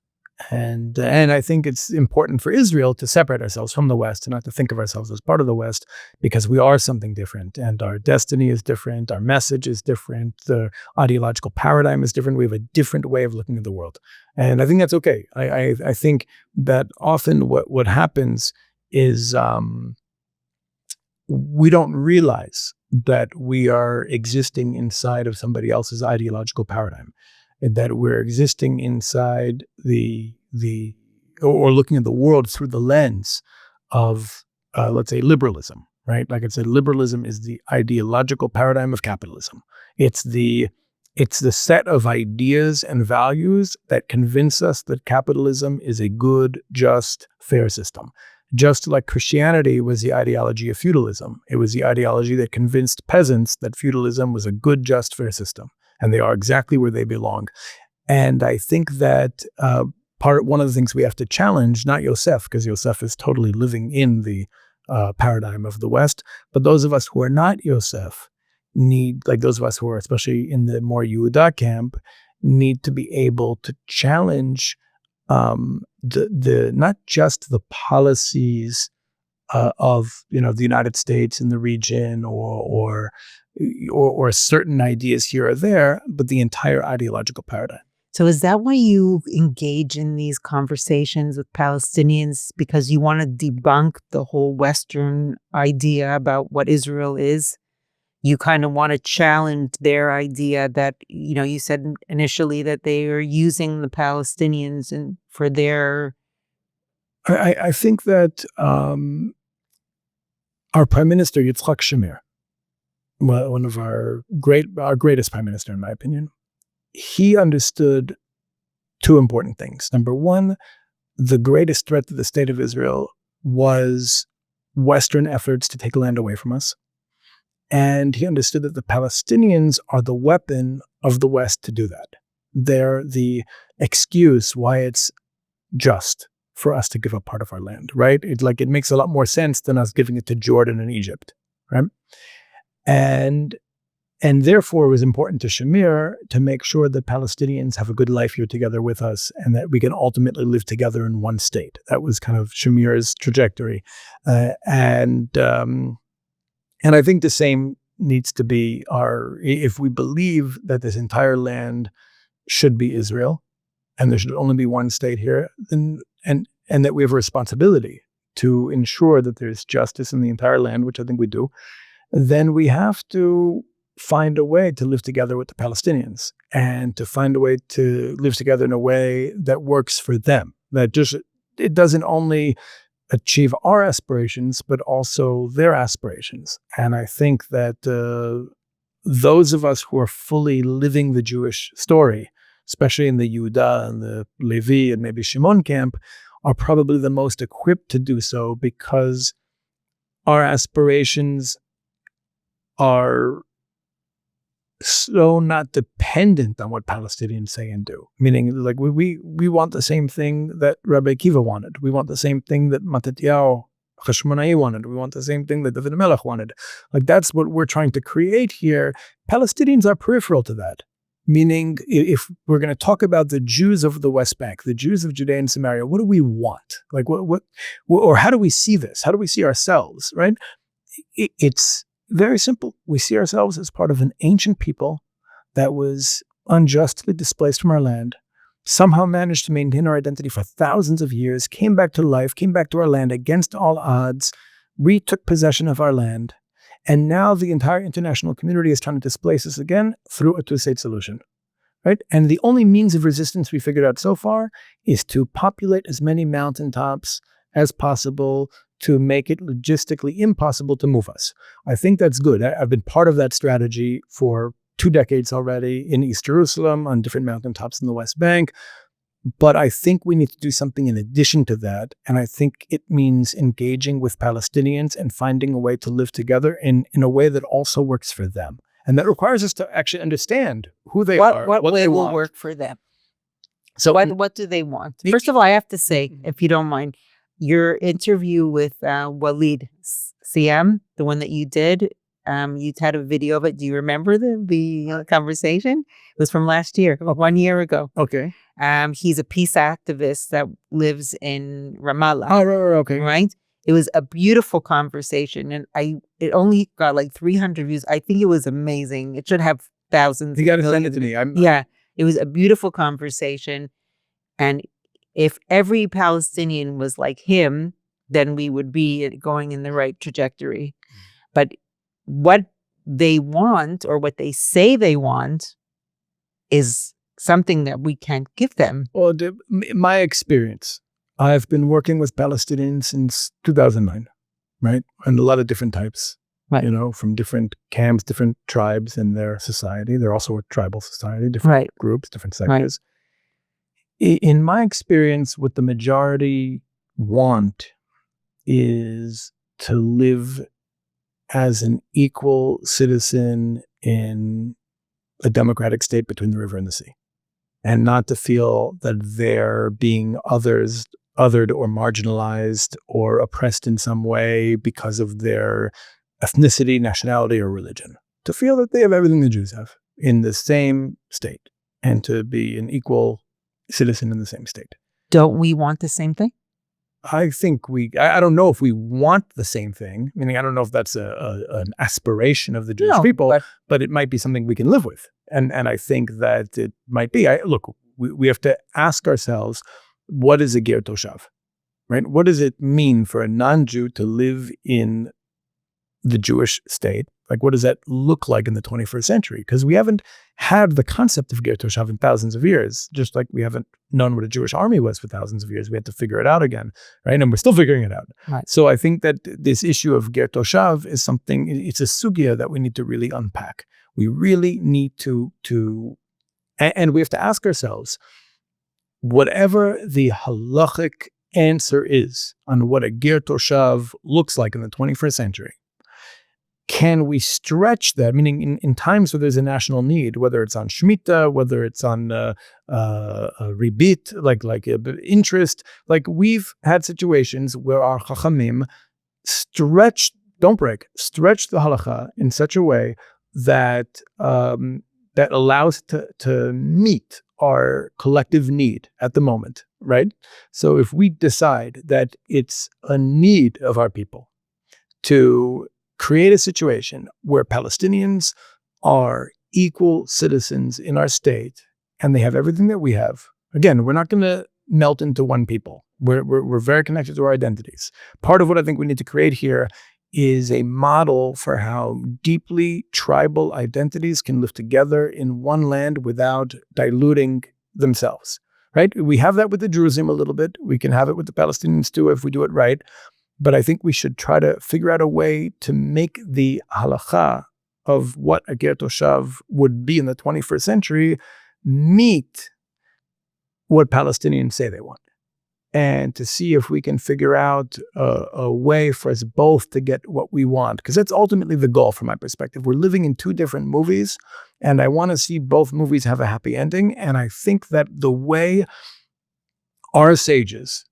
And I think it's important for Israel to separate ourselves from the West and not to think of ourselves as part of the West, because we are something different and our destiny is different, our message is different, the ideological paradigm is different, we have a different way of looking at the world. And I think that's okay. I think that often what happens is we don't realize that we are existing inside of somebody else's ideological paradigm, and that we're existing inside or looking at the world through the lens of, let's say, liberalism, right? Like I said, liberalism is the ideological paradigm of capitalism. It's the set of ideas and values that convince us that capitalism is a good, just, fair system. Just like Christianity was the ideology of feudalism. It was the ideology that convinced peasants that feudalism was a good, just, fair system, and they are exactly where they belong. And I think that one of the things we have to challenge, not Yosef, because Yosef is totally living in the paradigm of the West, but those of us who are not Yosef, need, like those of us who are especially in the more Yehuda camp, need to be able to challenge the not just the policies of the United States and the region or certain ideas here or there, but the entire ideological paradigm. So is that why you engage in these conversations with Palestinians, because you want to debunk the whole Western idea about what Israel is? You kind of want to challenge their idea that, you said initially that they are using the Palestinians and for their... I think that our Prime Minister, Yitzhak Shamir, one of our greatest Prime Minister, in my opinion, he understood two important things. Number one, the greatest threat to the state of Israel was Western efforts to take land away from us. And he understood that the Palestinians are the weapon of the West to do that. They're the excuse why it's just for us to give up part of our land, right? It makes a lot more sense than us giving it to Jordan and Egypt, right? And therefore, it was important to Shamir to make sure that Palestinians have a good life here together with us and that we can ultimately live together in one state. That was kind of Shamir's trajectory. And I think the same needs to be if we believe that this entire land should be Israel and there should only be one state here, then, and that we have a responsibility to ensure that there's justice in the entire land, which I think we do, then we have to find a way to live together with the Palestinians and to find a way to live together in a way that works for them. It doesn't only achieve our aspirations, but also their aspirations. And I think that those of us who are fully living the Jewish story, especially in the Yehuda and the Levi and maybe Shimon camp, are probably the most equipped to do so because our aspirations are so not dependent on what Palestinians say and do. Meaning, like we want the same thing that Rabbi Akiva wanted. We want the same thing that Mattityahu Hashmonai wanted. We want the same thing that David Melech wanted. Like that's what we're trying to create here. Palestinians are peripheral to that. Meaning, if we're going to talk about the Jews of the West Bank, the Jews of Judea and Samaria, what do we want? Like or how do we see this? How do we see ourselves? Right? It's very simple. We see ourselves as part of an ancient people that was unjustly displaced from our land, somehow managed to maintain our identity for thousands of years, came back to life, came back to our land against all odds, retook possession of our land, and now the entire international community is trying to displace us again through a two-state solution. Right? And the only means of resistance we figured out so far is to populate as many mountaintops as possible to make it logistically impossible to move us. I think that's good. I've been part of that strategy for 2 decades already in East Jerusalem, on different mountaintops in the West Bank. But I think we need to do something in addition to that. And I think it means engaging with Palestinians and finding a way to live together in a way that also works for them. And that requires us to actually understand who they are. What way they will want. work for them? So What do they want? First of all, I have to say, if you don't mind, your interview with Walid CM, the one that you did, you had a video of it. Do you remember the conversation? It was from last year, 1 year ago. Okay. He's a peace activist that lives in Ramallah. Oh, right, okay. Right? It was a beautiful conversation, and it only got like 300 views. I think it was amazing. It should have thousands. You got to send it to me. Yeah, it was a beautiful conversation, and if every Palestinian was like him, then we would be going in the right trajectory. But what they want, or what they say they want, is something that we can't give them. Well, my experience, I've been working with Palestinians since 2009, right? And a lot of different types, right. From different camps, different tribes in their society. They're also a tribal society, different groups, different sectors. Right. In my experience, what the majority want is to live as an equal citizen in a democratic state between the river and the sea, and not to feel that they're being othered or marginalized or oppressed in some way because of their ethnicity, nationality, or religion. to feel that they have everything the Jews have in the same state and to be an equal citizen in the same state. Don't we want the same thing? I think I don't know if we want the same thing. Meaning, I don't know if that's an aspiration of the Jewish people, but it might be something we can live with. And I think that it might be. We have to ask ourselves, what is a ger toshav, right? What does it mean for a non-Jew to live in the Jewish state? Like, what does that look like in the 21st century? Because we haven't had the concept of ger toshav in thousands of years, just like we haven't known what a Jewish army was for thousands of years. We had to figure it out again, right? And we're still figuring it out. Right. So I think that this issue of ger toshav is something, it's a sugya that we need to really unpack. We really need to and we have to ask ourselves, whatever the halachic answer is on what a ger toshav looks like in the 21st century, can we stretch that? Meaning, in times where there's a national need, whether it's on Shemitah, whether it's on ribit, like interest, like we've had situations where our chachamim stretch the halacha in such a way that that allows to meet our collective need at the moment, right? So if we decide that it's a need of our people to create a situation where Palestinians are equal citizens in our state and they have everything that we have. Again, we're not going to melt into one people. We're very connected to our identities. Part of what I think we need to create here is a model for how deeply tribal identities can live together in one land without diluting themselves, right? We have that with the Druze a little bit. We can have it with the Palestinians too if we do it right. But I think we should try to figure out a way to make the halacha of what a ger toshav would be in the 21st century meet what Palestinians say they want. And to see if we can figure out a way for us both to get what we want. Because that's ultimately the goal from my perspective. We're living in two different movies, and I want to see both movies have a happy ending. And I think that the way our sages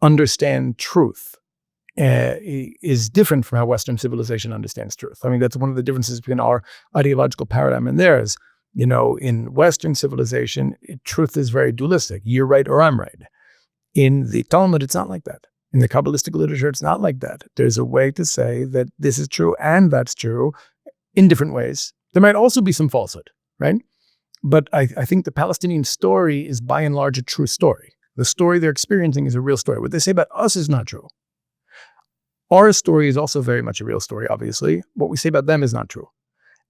understand truth is different from how Western civilization understands truth. I mean, that's one of the differences between our ideological paradigm and theirs. You know, in Western civilization, truth is very dualistic. You're right or I'm right. In the Talmud, it's not like that. In the Kabbalistic literature, it's not like that. There's a way to say that this is true and that's true in different ways. There might also be some falsehood, right? But I think the Palestinian story is by and large a true story. The story they're experiencing is a real story. What they say about us is not true. Our story is also very much a real story, obviously. What we say about them is not true.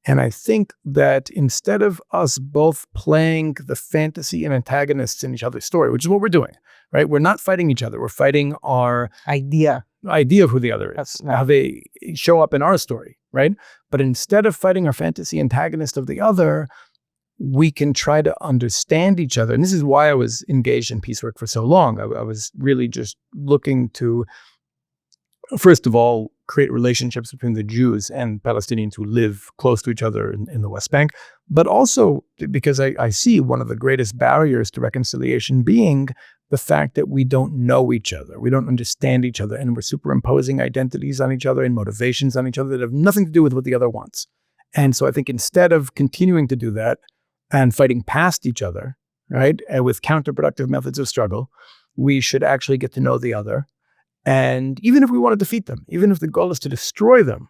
And I think that instead of us both playing the fantasy and antagonists in each other's story, which is what we're doing, right? We're not fighting each other. We're fighting our idea of who the other is, how they show up in our story, right? But instead of fighting our fantasy antagonist of the other, we can try to understand each other. And this is why I was engaged in peace work for so long. I was really just looking to, first of all, create relationships between the Jews and Palestinians who live close to each other in the West Bank, but also because I see one of the greatest barriers to reconciliation being the fact that we don't know each other, we don't understand each other, and we're superimposing identities on each other and motivations on each other that have nothing to do with what the other wants. And so I think instead of continuing to do that and fighting past each other, right, with counterproductive methods of struggle, we should actually get to know the other. And even if we want to defeat them, even if the goal is to destroy them,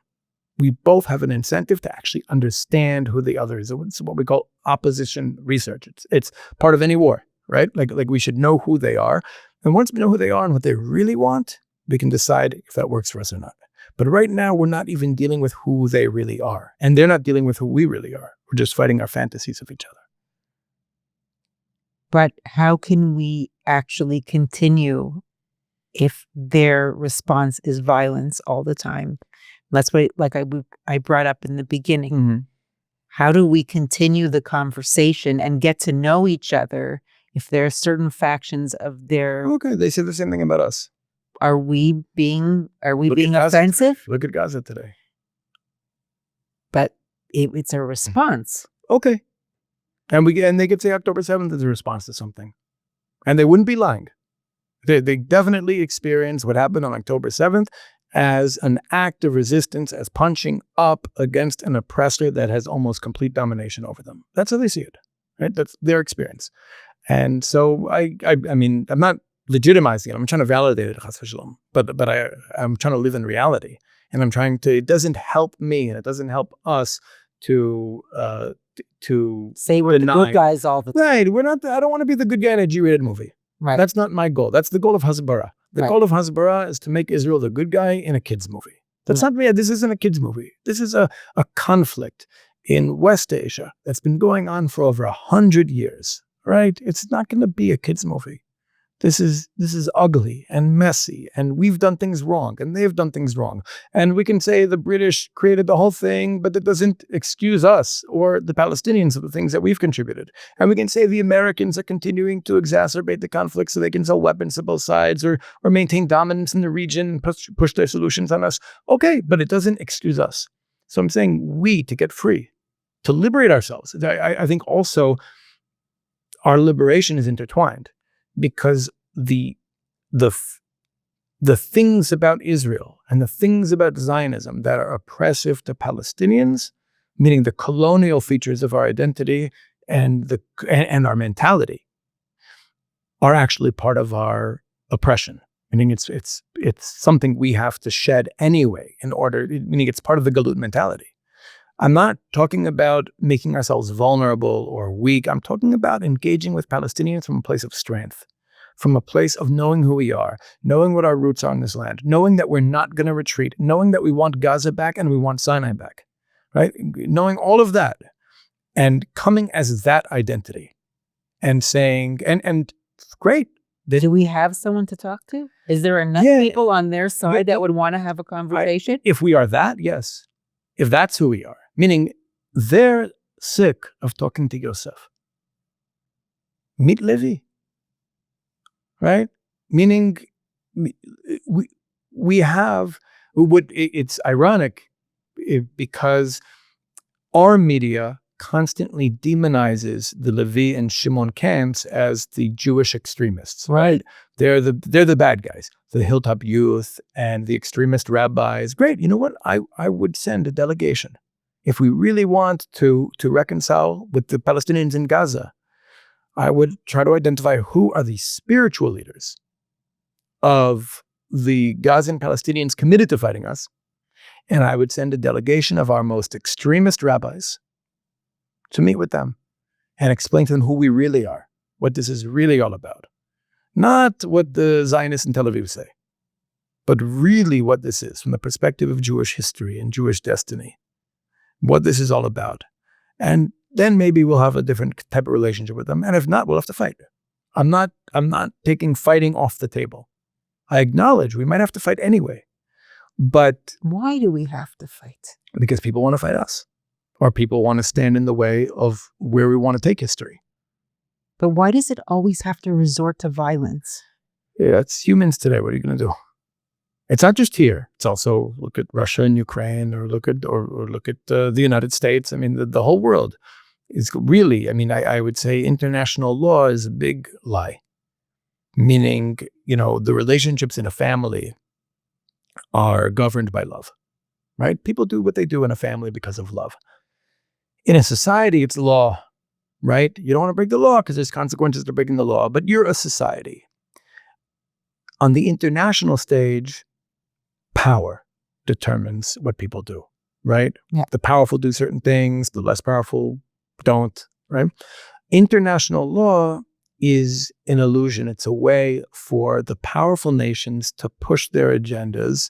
we both have an incentive to actually understand who the other is. It's what we call opposition research. It's part of any war, right? Like we should know who they are. And once we know who they are and what they really want, we can decide if that works for us or not. But right now, we're not even dealing with who they really are. And they're not dealing with who we really are. We're just fighting our fantasies of each other. But how can we actually continue if their response is violence all the time? That's what, like I brought up in the beginning. Mm-hmm. How do we continue the conversation and get to know each other if there are certain factions of their... Okay, they say the same thing about us. Are we being offensive? Look at Gaza today. But it's a response. Okay. And they could say October 7th is a response to something. And they wouldn't be lying. They definitely experienced what happened on October 7th, as an act of resistance, as punching up against an oppressor that has almost complete domination over them. That's how they see it, right? That's their experience. And so I mean, I'm not legitimizing it. I'm trying to validate it, chas v'shalom. But I'm trying to live in reality. And I'm trying to, it doesn't help me and it doesn't help us to say we're the good guys all the time. Right. We're not, I don't want to be the good guy in a G-rated movie. Right. That's not my goal. That's the goal of Hasbara. The goal of Hasbara is to make Israel the good guy in a kid's movie. That's not me. This isn't a kid's movie. This is a conflict in West Asia that's been going on for over 100 years, right? It's not going to be a kid's movie. This is ugly and messy, and we've done things wrong, and they've done things wrong. And we can say the British created the whole thing, but that doesn't excuse us or the Palestinians of the things that we've contributed. And we can say the Americans are continuing to exacerbate the conflict so they can sell weapons to both sides or maintain dominance in the region and push their solutions on us. Okay, but it doesn't excuse us. So I'm saying we, to get free, to liberate ourselves. I think also our liberation is intertwined. Because the things about Israel and the things about Zionism that are oppressive to Palestinians, meaning the colonial features of our identity and our mentality, are actually part of our oppression. Meaning it's something we have to shed anyway meaning it's part of the Galut mentality. I'm not talking about making ourselves vulnerable or weak. I'm talking about engaging with Palestinians from a place of strength, from a place of knowing who we are, knowing what our roots are in this land, knowing that we're not going to retreat, knowing that we want Gaza back and we want Sinai back, right? Knowing all of that and coming as that identity and saying, and great. Do we have someone to talk to? Is there enough people on their side that would want to have a conversation? If we are that, yes. If that's who we are. Meaning, they're sick of talking to Yosef. Meet Levi, right? Meaning, it's ironic because our media constantly demonizes the Levi and Shimon camps as the Jewish extremists, right? They're the bad guys, the Hilltop Youth and the extremist rabbis. Great, you know what? I would send a delegation. If we really want to reconcile with the Palestinians in Gaza, I would try to identify who are the spiritual leaders of the Gazan Palestinians committed to fighting us. And I would send a delegation of our most extremist rabbis to meet with them and explain to them who we really are, what this is really all about. Not what the Zionists in Tel Aviv say, but really what this is from the perspective of Jewish history and Jewish destiny, what this is all about. And then maybe we'll have a different type of relationship with them. And if not, we'll have to fight. I'm not taking fighting off the table. I acknowledge we might have to fight anyway. But why do we have to fight? Because people want to fight us. Or people want to stand in the way of where we want to take history. But why does it always have to resort to violence? Yeah, it's humans today. What are you going to do? It's not just here. It's also look at Russia and Ukraine, or look at the United States. I mean, the whole world is really. I mean, I would say international law is a big lie. Meaning, the relationships in a family are governed by love, right? People do what they do in a family because of love. In a society, it's law, right? You don't want to break the law because there's consequences to breaking the law, but you're a society. On the international stage, power determines what people do, right? Yeah. The powerful do certain things, the less powerful don't, right? International law is an illusion. It's a way for the powerful nations to push their agendas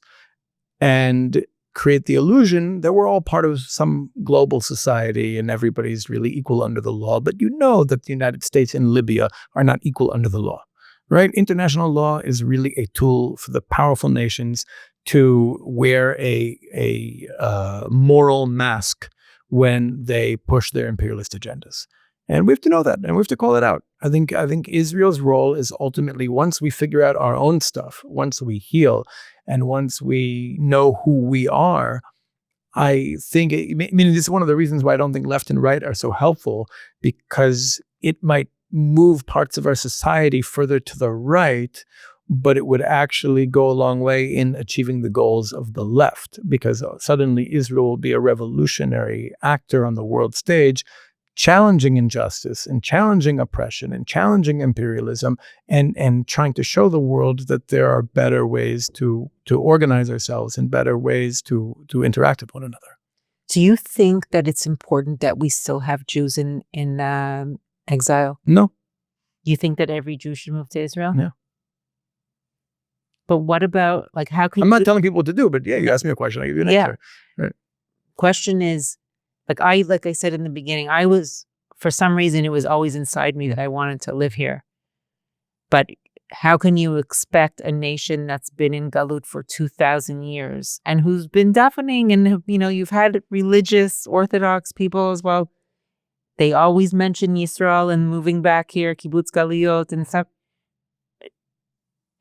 and create the illusion that we're all part of some global society and everybody's really equal under the law. But you know that the United States and Libya are not equal under the law, right? International law is really a tool for the powerful nations to wear a moral mask when they push their imperialist agendas. And we have to know that, and we have to call it out. I think Israel's role is ultimately, once we figure out our own stuff, once we heal, and once we know who we are, I think, this is one of the reasons why I don't think left and right are so helpful, because it might move parts of our society further to the right but it would actually go a long way in achieving the goals of the left, because suddenly Israel will be a revolutionary actor on the world stage, challenging injustice and challenging oppression and challenging imperialism, and trying to show the world that there are better ways to organize ourselves and better ways to interact with one another. Do you think that it's important that we still have Jews in exile? No. You think that every Jew should move to Israel? Yeah. But what about, like, how can I'm not telling people what to do, but yeah, you asked me a question, I give you an answer. Right. Question is, like I said in the beginning, for some reason, it was always inside me that I wanted to live here. But how can you expect a nation that's been in Galut for 2,000 years and who's been davening, and, you've had religious Orthodox people as well. They always mention Yisrael and moving back here, kibbutz galuyot and stuff.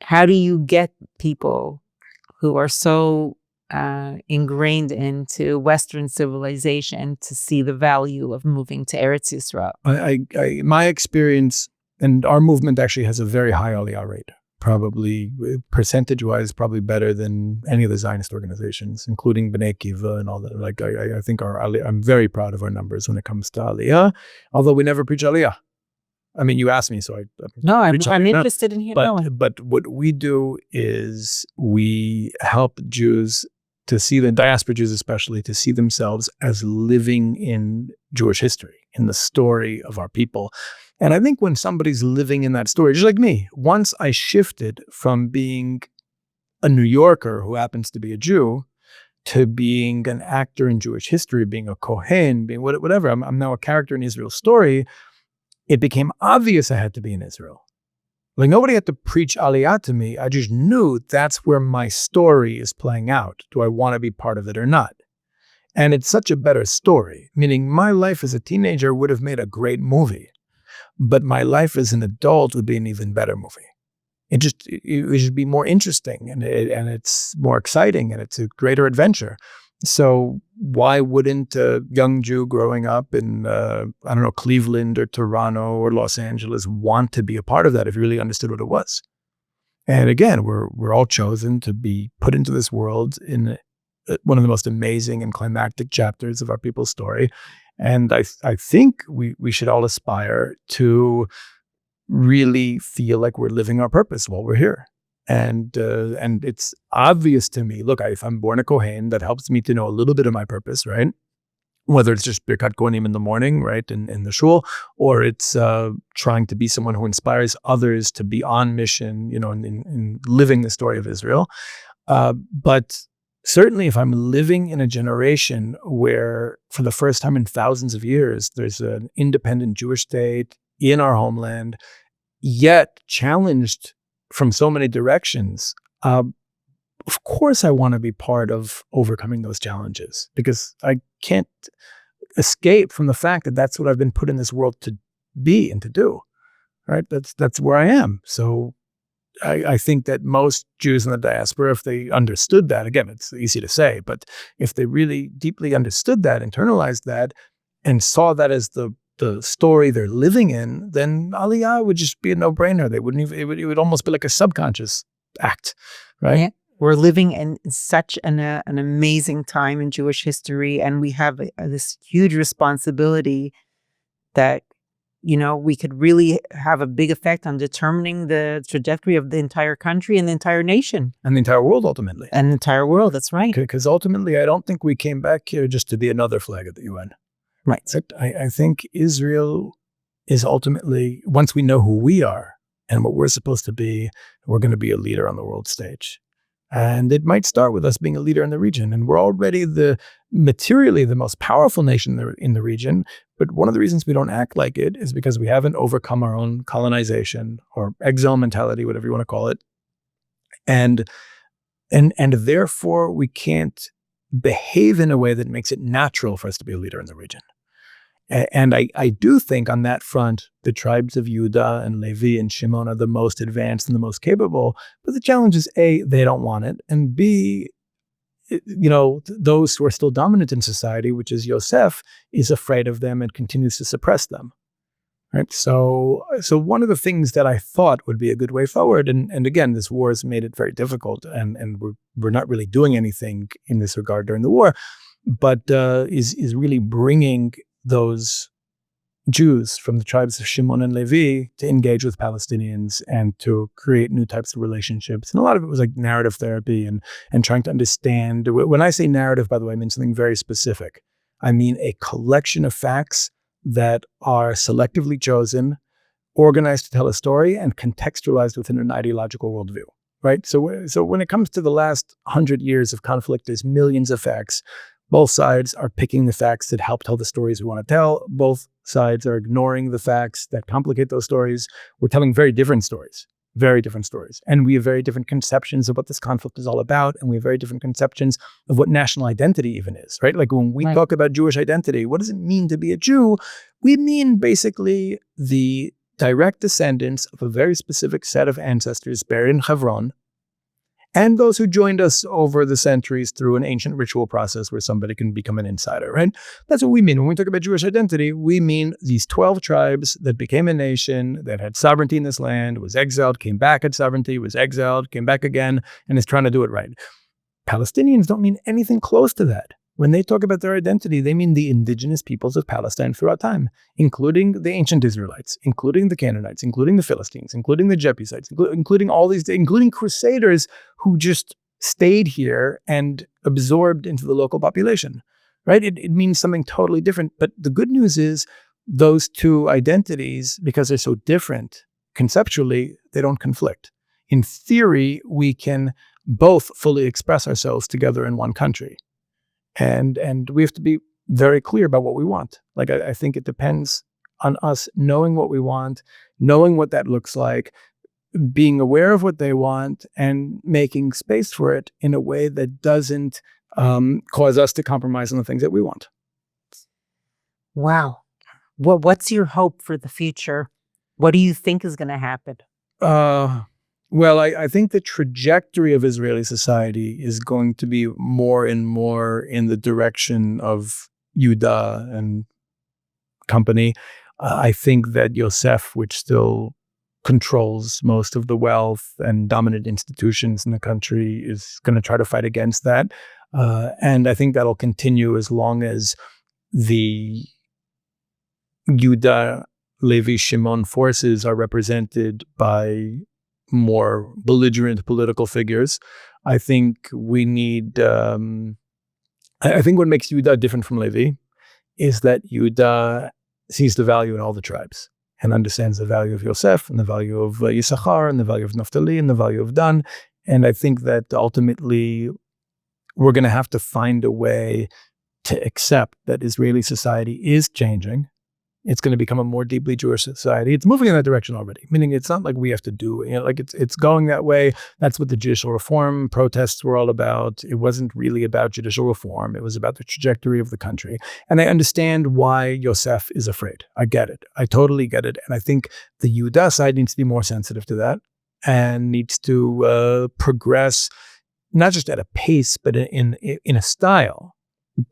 How do you get people who are so ingrained into Western civilization to see the value of moving to Eretz Yisrael? My experience, and our movement actually has a very high Aliyah rate, probably percentage-wise, probably better than any of the Zionist organizations, including B'nai Kiva and all that. Like I think I'm very proud of our numbers when it comes to Aliyah, although we never preach Aliyah. I mean, you asked me, so I'm interested in hearing. But what we do is we help Jews to see, the diaspora Jews especially, to see themselves as living in Jewish history, in the story of our people. And I think when somebody's living in that story, just like me, once I shifted from being a New Yorker who happens to be a Jew to being an actor in Jewish history, being a Kohen, being whatever, I'm now a character in Israel's story. It became obvious I had to be in Israel. Like, nobody had to preach Aliyah to me. I just knew that's where my story is playing out. Do I want to be part of it or not? And it's such a better story, meaning my life as a teenager would have made a great movie, but my life as an adult would be an even better movie. It should be more interesting, and it's more exciting, and it's a greater adventure. So why wouldn't a young Jew growing up in, Cleveland or Toronto or Los Angeles want to be a part of that if he really understood what it was? And again, we're all chosen to be put into this world in one of the most amazing and climactic chapters of our people's story. And I think we should all aspire to really feel like we're living our purpose while we're here. And it's obvious to me, look, if I'm born a Kohen, that helps me to know a little bit of my purpose, right? Whether it's just Birkat Kohanim in the morning, right, in the shul, or it's trying to be someone who inspires others to be on mission, in living the story of Israel. But certainly if I'm living in a generation where for the first time in thousands of years, there's an independent Jewish state in our homeland, yet challenged from so many directions, of course I want to be part of overcoming those challenges, because I can't escape from the fact that that's what I've been put in this world to be and to do, right? That's where I am. So I think that most Jews in the diaspora, if they understood that, again, it's easy to say, but if they really deeply understood that, internalized that, and saw that as the story they're living in, then Aliyah would just be a no-brainer. They wouldn't even, it would almost be like a subconscious act, right? Yeah. We're living in such an amazing time in Jewish history, and we have this huge responsibility that, we could really have a big effect on determining the trajectory of the entire country and the entire nation. And the entire world, ultimately. And the entire world, that's right. Because ultimately, I don't think we came back here just to be another flag at the UN. Right. I think Israel is ultimately, once we know who we are and what we're supposed to be, we're going to be a leader on the world stage. And it might start with us being a leader in the region. And we're already materially the most powerful nation in the region. But one of the reasons we don't act like it is because we haven't overcome our own colonization or exile mentality, whatever you want to call it. And therefore we can't behave in a way that makes it natural for us to be a leader in the region. And I do think on that front, the tribes of Yehuda and Levi and Shimon are the most advanced and the most capable. But the challenge is, A, they don't want it. And B, those who are still dominant in society, which is Yosef, is afraid of them and continues to suppress them. Right. So one of the things that I thought would be a good way forward, and again, this war has made it very difficult, and we're not really doing anything in this regard during the war, but is really bringing those Jews from the tribes of Shimon and Levi to engage with Palestinians and to create new types of relationships. And a lot of it was like narrative therapy and trying to understand. When I say narrative, by the way, I mean something very specific. I mean a collection of facts that are selectively chosen, organized to tell a story, and contextualized within an ideological worldview. Right? So when it comes to the last 100 years of conflict, there's millions of facts. Both sides are picking the facts that help tell the stories we want to tell. Both sides are ignoring the facts that complicate those stories. We're telling very different stories. And we have very different conceptions of what this conflict is all about. And we have very different conceptions of what national identity even is, right? Like when we talk about Jewish identity, what does it mean to be a Jew? We mean basically the direct descendants of a very specific set of ancestors buried in Hebron, and those who joined us over the centuries through an ancient ritual process where somebody can become an insider, right? That's what we mean. When we talk about Jewish identity, we mean these 12 tribes that became a nation, that had sovereignty in this land, was exiled, came back, had sovereignty, was exiled, came back again, and is trying to do it right. Palestinians don't mean anything close to that. When they talk about their identity, they mean the indigenous peoples of Palestine throughout time, including the ancient Israelites, including the Canaanites, including the Philistines, including the Jebusites, including all these, including crusaders who just stayed here and absorbed into the local population, right? It means something totally different. But the good news is those two identities, because they're so different conceptually, they don't conflict. In theory, we can both fully express ourselves together in one country. And we have to be very clear about what we want. Like, I think it depends on us knowing what we want, knowing what that looks like, being aware of what they want, and making space for it in a way that doesn't cause us to compromise on the things that we want. Wow. What's your hope for the future? What do you think is going to happen? Well, I think the trajectory of Israeli society is going to be more and more in the direction of Yehuda and company. I think that Yosef, which still controls most of the wealth and dominant institutions in the country, is going to try to fight against that. And I think that'll continue as long as the Yehuda, Levi, Shimon forces are represented by more belligerent political figures. I think we need, I think what makes Yehuda different from Levi is that Yehuda sees the value in all the tribes and understands the value of Yosef and the value of Yisachar and the value of Naphtali and the value of Dan. And I think that ultimately we're going to have to find a way to accept that Israeli society is changing. It's going to become a more deeply Jewish society. It's moving in that direction already, meaning it's not like we have to do, like it's going that way. That's what the judicial reform protests were all about. It wasn't really about judicial reform. It was about the trajectory of the country. And I understand why Yosef is afraid. I get it. I totally get it. And I think the Yehuda side needs to be more sensitive to that and needs to progress, not just at a pace, but in a style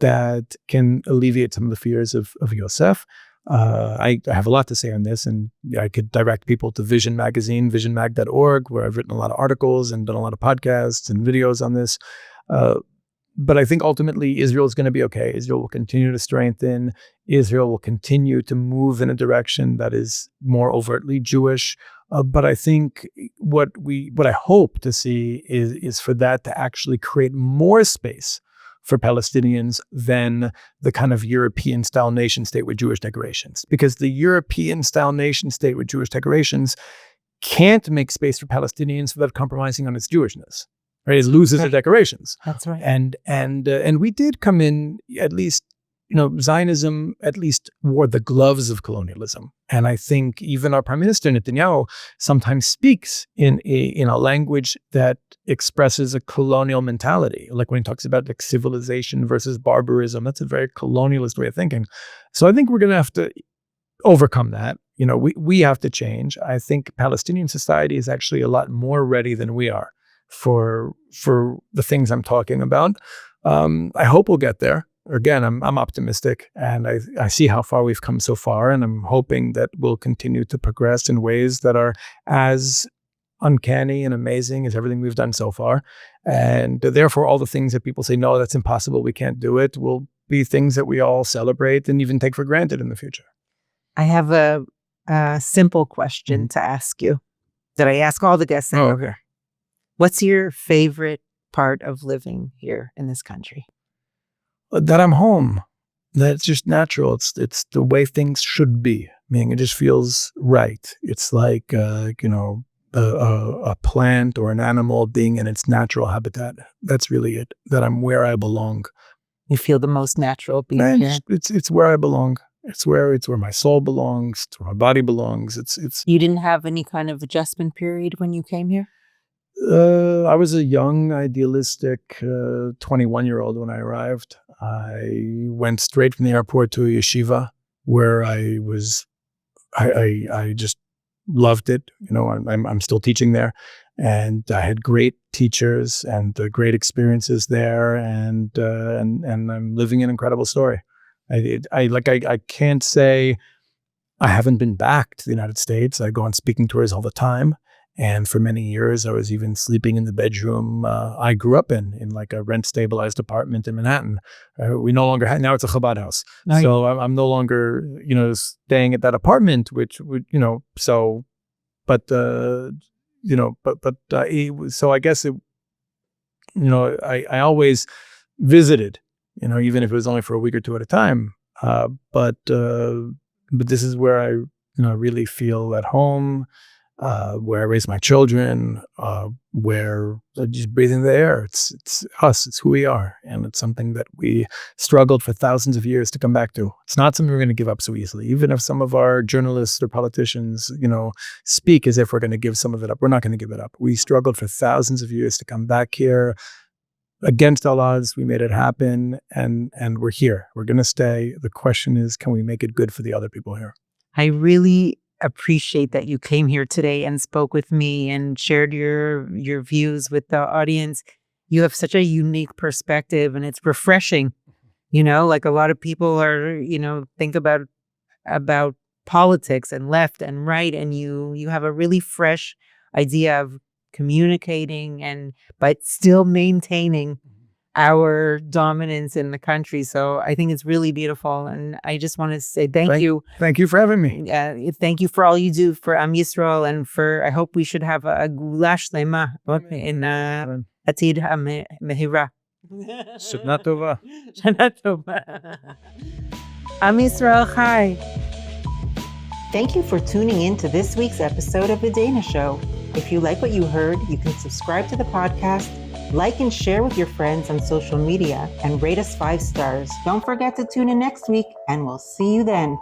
that can alleviate some of the fears of Yosef. I have a lot to say on this, and I could direct people to Vision Magazine, visionmag.org, where I've written a lot of articles and done a lot of podcasts and videos on this. But I think ultimately Israel is going to be okay. Israel will continue to strengthen. Israel will continue to move in a direction that is more overtly Jewish. But I think what I hope to see is for that to actually create more space for Palestinians than the kind of European-style nation-state with Jewish decorations. Because the European-style nation-state with Jewish decorations can't make space for Palestinians without compromising on its Jewishness. Right? It loses the decorations. That's right. And we did come in, at least, Zionism at least wore the gloves of colonialism. And I think even our Prime Minister Netanyahu sometimes speaks in a language that expresses a colonial mentality. Like when he talks about like civilization versus barbarism, that's a very colonialist way of thinking. So I think we're going to have to overcome that. We have to change. I think Palestinian society is actually a lot more ready than we are for the things I'm talking about. I hope we'll get there. again, I'm optimistic, and I see how far we've come so far, and I'm hoping that we'll continue to progress in ways that are as uncanny and amazing as everything we've done so far. And therefore, all the things that people say, no, that's impossible, we can't do it, will be things that we all celebrate and even take for granted in the future. I have a simple question to ask you that I ask all the guests. Oh, okay. What's your favorite part of living here in this country? That I'm home. That's just natural. It's the way things should be. Meaning, it just feels right. It's like a plant or an animal being in its natural habitat. That's really it. That I'm where I belong. You feel the most natural being here. It's where I belong. It's where my soul belongs. It's where my body belongs. It's. You didn't have any kind of adjustment period when you came here? I was a young, idealistic 21-year-old when I arrived. I went straight from the airport to a yeshiva where I just loved it. I'm still teaching there, and I had great teachers and great experiences there, and I'm living an incredible story. I can't say I haven't been back to the United States. I go on speaking tours all the time. And for many years, I was even sleeping in the bedroom I grew up in like a rent-stabilized apartment in Manhattan. We no longer now it's a Chabad house. Nice. So I'm no longer, staying at that apartment, which would, so, but, so I guess it, I always visited, even if it was only for a week or two at a time. But this is where I, really feel at home. Where I raise my children, where just breathing the air. It's us, it's who we are. And it's something that we struggled for thousands of years to come back to. It's not something we're going to give up so easily. Even if some of our journalists or politicians, speak as if we're going to give some of it up, we're not going to give it up. We struggled for thousands of years to come back here. Against all odds, we made it happen, and we're here. We're going to stay. The question is, can we make it good for the other people here? I really appreciate that you came here today and spoke with me and shared your views with the audience. You have such a unique perspective, and it's refreshing. Like a lot of people are, think about politics and left and right, and you have a really fresh idea of communicating but still maintaining our dominance in the country. So I think it's really beautiful. And I just want to say thank you. Thank you for having me. Thank you for all you do for Am Yisrael, and I hope we should have a gulash lema in Atid HaMehira. Shana Tova. Shana Tova. Am Yisrael Chai. Thank you for tuning in to this week's episode of The Dana Show. If you like what you heard, you can subscribe to the podcast, like and share with your friends on social media, and rate us 5 stars. Don't forget to tune in next week, and we'll see you then.